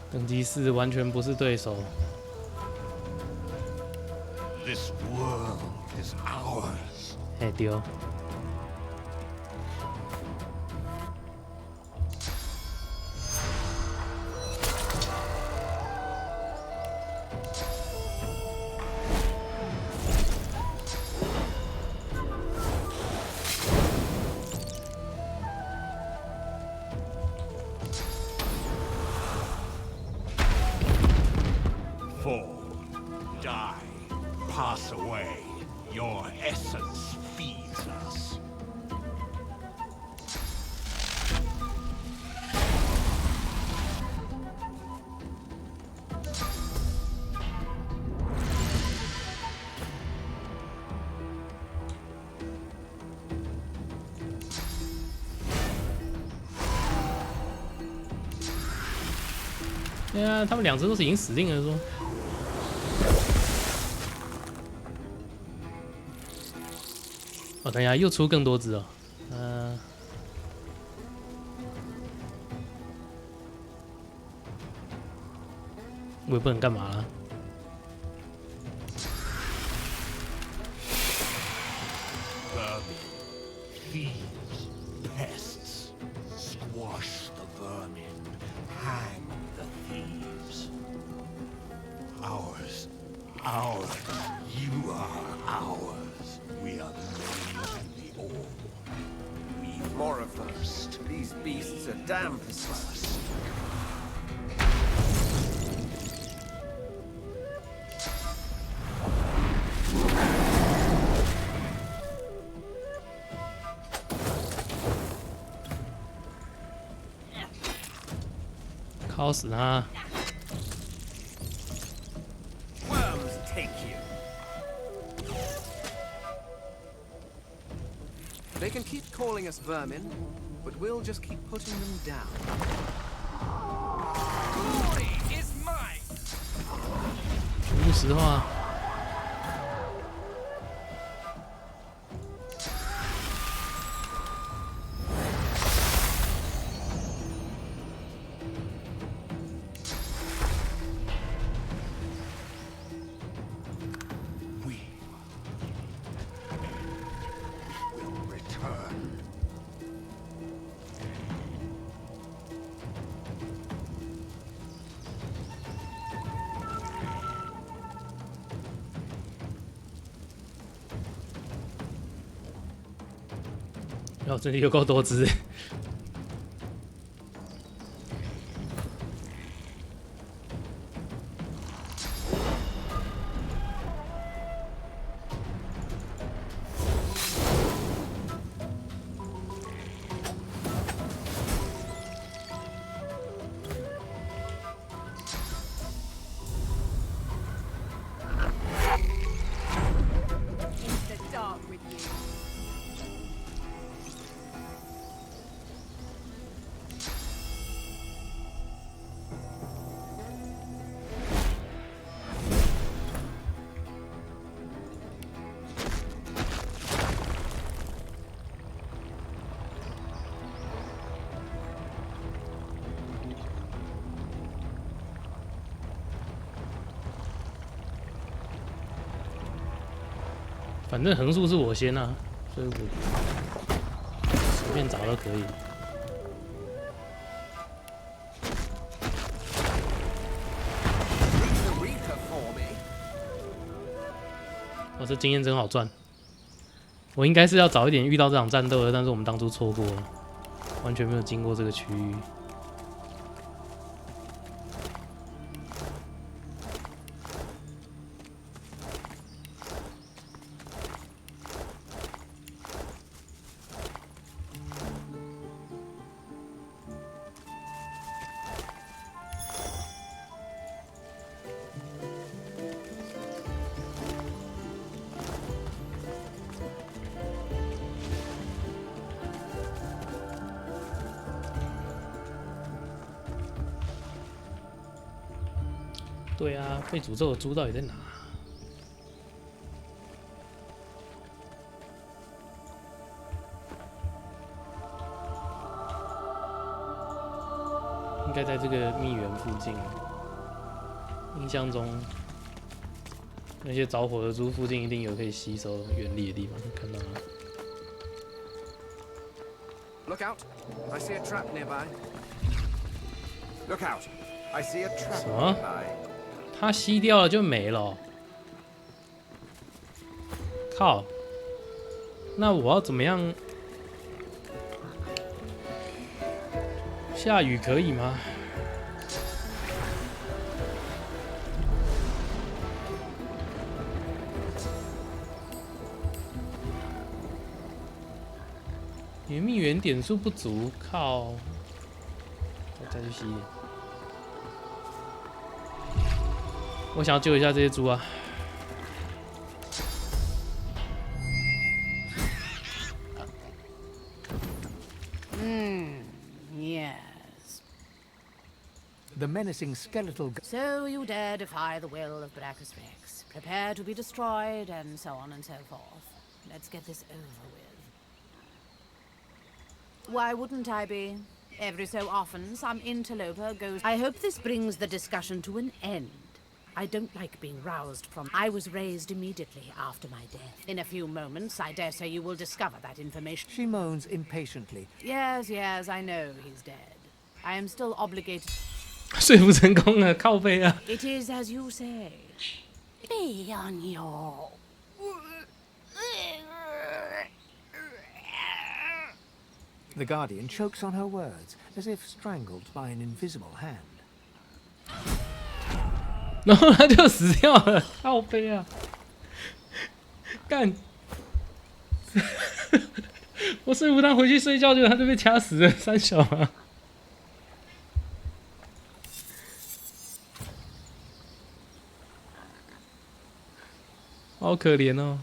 等级4完全不是对手。 This world is ours. 嘿丢！ Fall, die, pass away. Your essence feeds us. "对啊，他们两只都是已经死定了，说。 哦，等一下，又出更多只哦。我也不能干嘛了。Vermin, thieves, pests, squash the vermin, hang the thieves. Ours, ours, you are ours. We are the many and the all. We More of them. These beasts are damn persistent. Call 死他！ Worms take you. They can keep calling us vermin, but we'll just keep putting them down. Glory is mine. 全部石化。 哦，这里有够多只。反正横竖是我先啊，所以我随便找都可以。哦，这经验真好赚。我应该是要早一点遇到这场战斗的，但是我们当初错过了，完全没有经过这个区域。对啊，被诅咒的猪到底在哪？应该在这个蜜源附近。印象中，那些着火的猪附近一定有可以吸收原力的地方，看到了。Look out! I see a trap nearby. Look out! I see a trap 什么？ nearby. 它吸掉了就没了哦。靠！那我要怎么样？下雨可以吗？你的蜜源点数不足，靠！我再去吸一点。我想要救一下这些猪啊！Yes. The menacing skeletal. So you dare defy the will of Brachus Rex. Prepare to be destroyed, and so on and so forth. Let's get this over with. Why wouldn't I be? Every so often, some interloper goes. I hope this brings the discussion to an end. I don't like being roused from. I was raised immediately after my death. In a few moments, I dare say you will discover that information. She moans impatiently. Yes, yes, I know he's dead. I am still obligated. 说服成功了，靠背啊！ It is as you say. Be on your. The Guardian chokes on her words, as if strangled by an invisible hand. 然后他就死掉了，靠背啊！干！我说服他回去睡觉，结果他就被掐死了，三小啊！好可怜哦。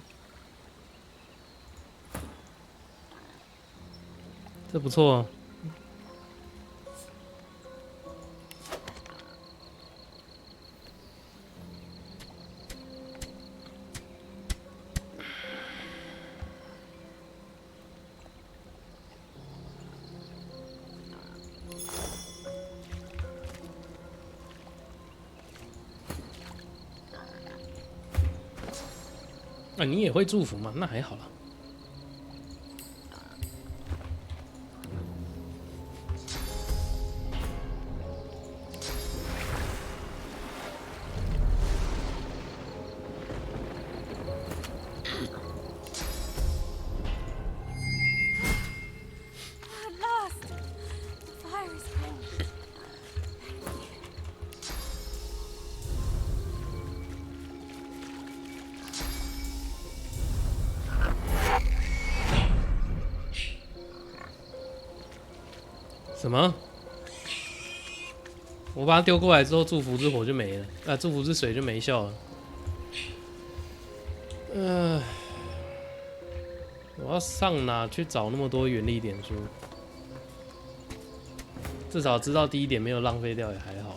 这不错。啊，你也会祝福吗？那还好啦。At last, the fire is cold. 什么？我把它丢过来之后，祝福之火就没了，啊，祝福之水就没效了。我要上哪去找那么多原力点数？至少知道第一点没有浪费掉也还好了。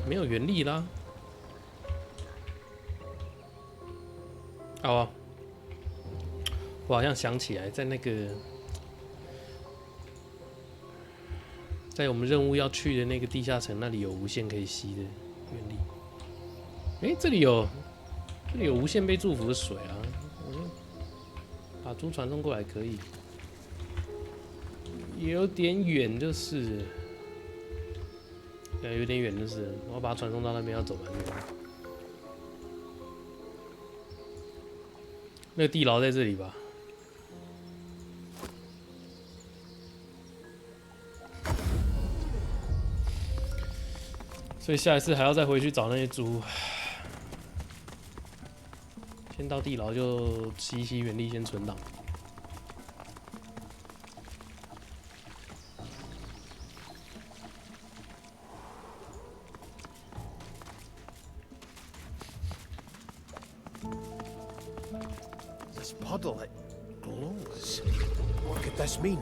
没有原力啦。哦，我好像想起来，在那个，在我们任务要去的那个地下城那里有无限可以吸的原力。哎，这里有无限被祝福的水啊！我就把猪传送过来可以，有点远就是了，有点远就是了，我把它传送到那边要走蛮远。那个地牢在这里吧？所以下一次还要再回去找那些猪。先到地牢就吸原力，先存档。This puddle, it glows. What could this mean?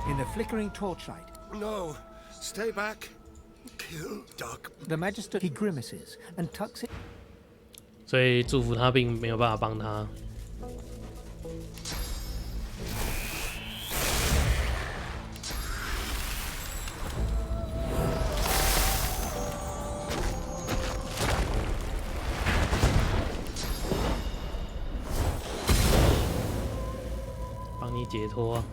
In the flickering torchlight. No, stay back. Kill Duck. The Magister, he grimaces and tucks it. 所以祝福他并没有办法帮他。帮你解脱。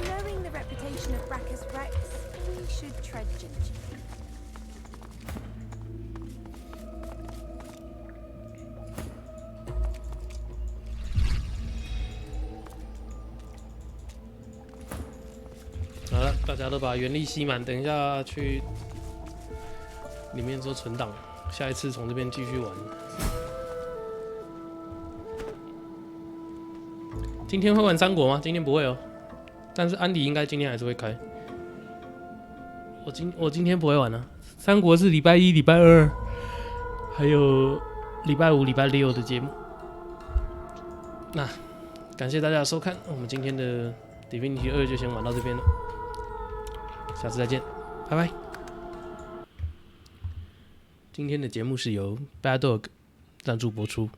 Knowing the reputation of Brackus Rex, we should tread gingerly. 好了，大家都把原力吸满，等一下去里面做存档，下一次从这边继续玩。今天会玩三国吗？今天不会哦，但是安迪应该今天还是会开。我今天不会玩啊，三国是礼拜一、礼拜二，还有礼拜五、礼拜六的节目。那感谢大家的收看，我们今天的 Divinity 2就先玩到这边了。下次再见，拜拜。今天的节目是由 Bad Dog 赞助播出。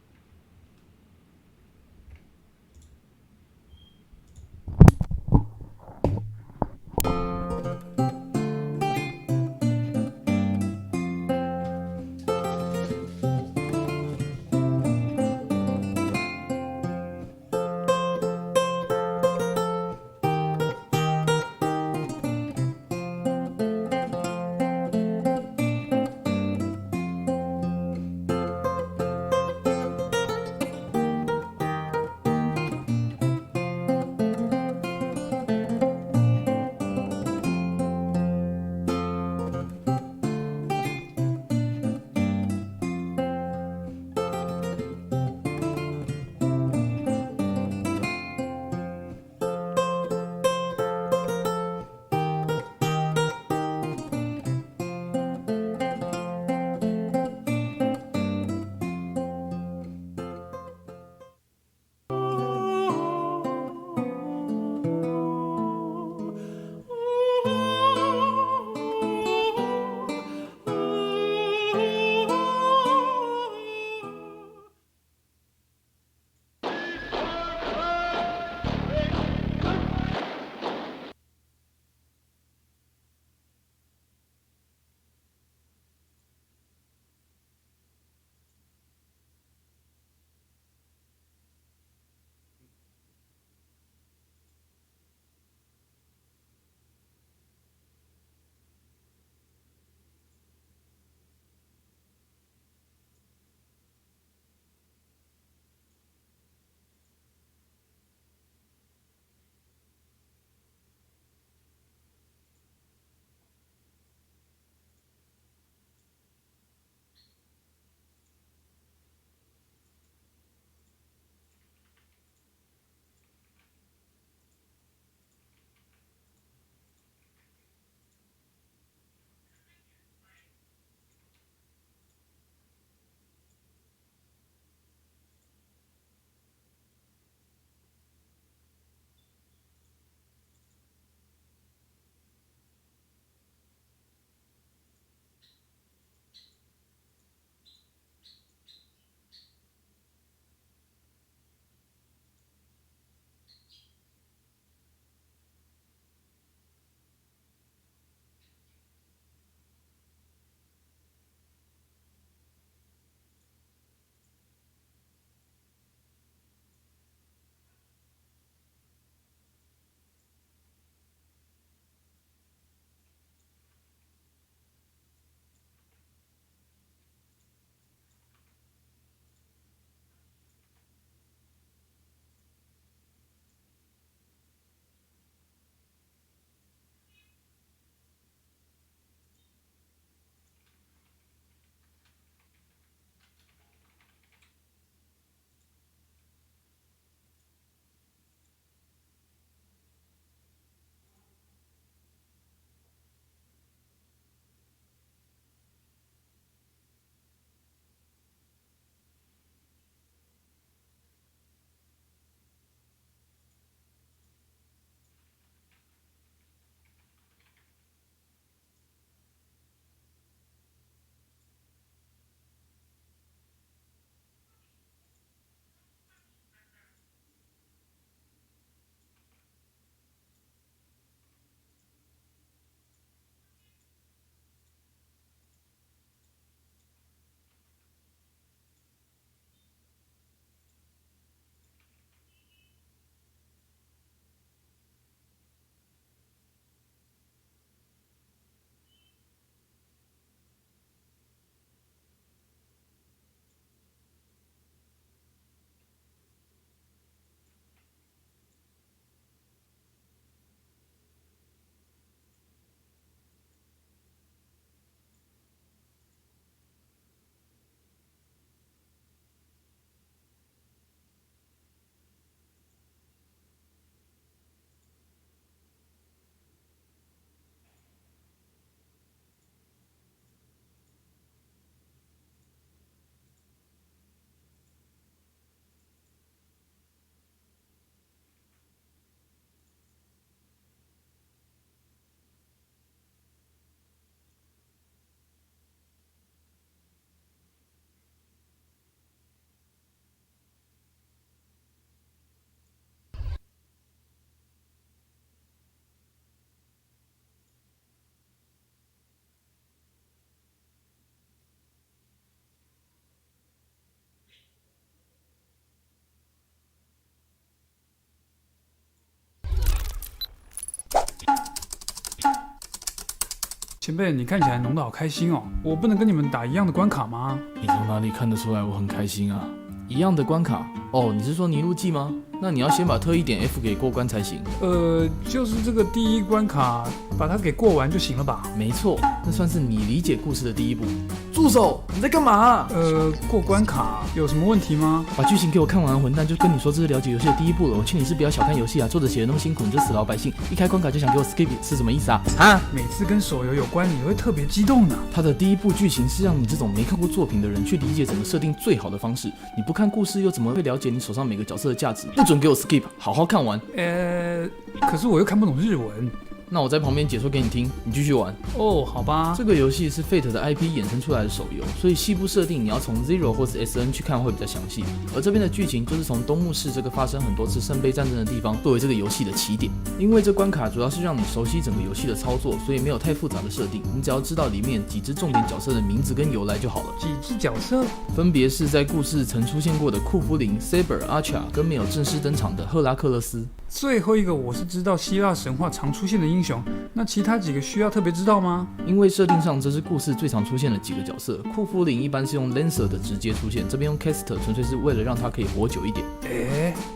前辈，你看起来弄得好开心哦，我不能跟你们打一样的关卡吗？你从哪里看得出来我很开心啊？一样的关卡？哦，你是说尼禄记吗？那你要先把特异点 F 给过关才行。就是这个第一关卡，把它给过完就行了吧？没错，那算是你理解故事的第一步。住手！你在干嘛？过关卡有什么问题吗？把剧情给我看完，混蛋就跟你说这是了解游戏的第一步了。我劝你是不要小看游戏啊，作者写的那么辛苦，你这死老百姓，一开关卡就想给我 skip 是什么意思啊？每次跟手游有关，你会特别激动呢。他的第一部剧情是让你这种没看过作品的人去理解整个设定最好的方式。你不看故事又怎么会了解你手上每个角色的价值？不准给我 skip， 好好看完。可是我又看不懂日文。那我在旁边解说给你听，你继续玩。哦，好吧。这个游戏是 Fate 的 IP 衍生出来的手游，所以细部设定你要从 Zero 或是 SN 去看会比较详细。而这边的剧情就是从东木市这个发生很多次圣杯战争的地方作为这个游戏的起点。因为这关卡主要是让你熟悉整个游戏的操作，所以没有太复杂的设定，你只要知道里面几只重点角色的名字跟由来就好了。几只角色？分别是在故事曾出现过的库弗林、Saber、阿恰跟没有正式登场的赫拉克勒斯。最后一个我是知道希腊神话常出现的英雄，那其他几个需要特别知道吗？因为设定上这是故事最常出现的几个角色，库弗林一般是用 Lancer 的直接出现，这边用 Caster 纯粹是为了让他可以活久一点。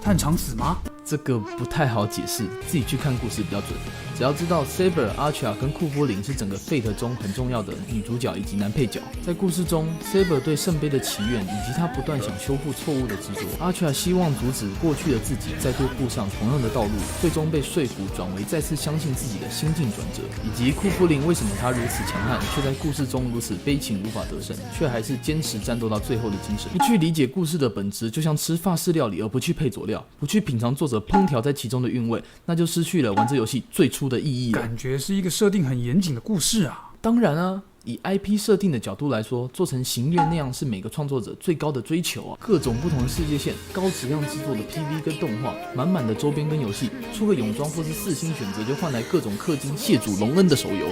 他很常死吗？这个不太好解释，自己去看故事比较准。只要知道 Saber、Archer 跟库弗林是整个 Fate 中很重要的女主角以及男配角。在故事中 ，Saber 对圣杯的祈愿以及他不断想修复错误的执着 ，Archer 希望阻止过去的自己再度步上同样的道路，最终被说服转为再次相信自己的心境转折，以及库弗林为什么他如此强悍，却在故事中如此悲情无法得胜，却还是坚持战斗到最后的精神。不去理解故事的本质，就像吃法式料理而不去配佐料，不去品尝作者烹调在其中的韵味，那就失去了玩这游戏最初的意义了。感觉是一个设定很严谨的故事啊。当然啊，以 IP 设定的角度来说，做成行月那样是每个创作者最高的追求啊！各种不同的世界线，高质量制作的 PV 跟动画，满满的周边跟游戏，出个泳装或是4星选择就换来各种氪金谢主隆恩的手游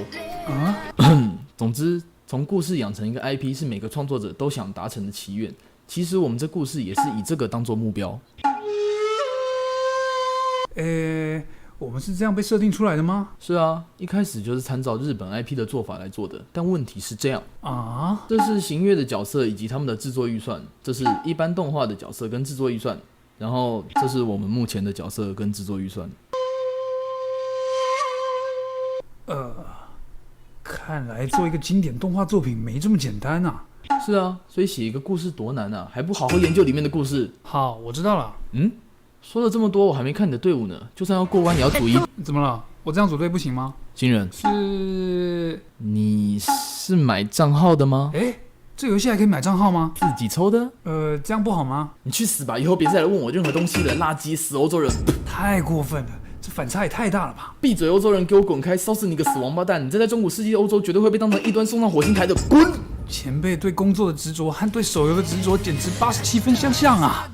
啊！总之，从故事养成一个 IP 是每个创作者都想达成的祈愿。其实我们这故事也是以这个当做目标。我们是这样被设定出来的吗？是啊，一开始就是参照日本 IP 的做法来做的。但问题是这样啊，这是行月的角色以及他们的制作预算，这是一般动画的角色跟制作预算，然后这是我们目前的角色跟制作预算。看来做一个经典动画作品没这么简单啊。是啊，所以写一个故事多难啊，还不好好研究里面的故事。好，我知道了。说了这么多，我还没看你的队伍呢。就算要过关，也要组一。怎么了？我这样组队不行吗？新人你是买账号的吗？这游戏还可以买账号吗？自己抽的？这样不好吗？你去死吧！以后别再来问我任何东西了，垃圾死欧洲人！太过分了，这反差也太大了吧！闭嘴，欧洲人，给我滚开！烧死你个死王八蛋！你在中古世纪的欧洲绝对会被当成异端送上火星台的，滚！前辈对工作的执着和对手游的执着简直87分相像啊！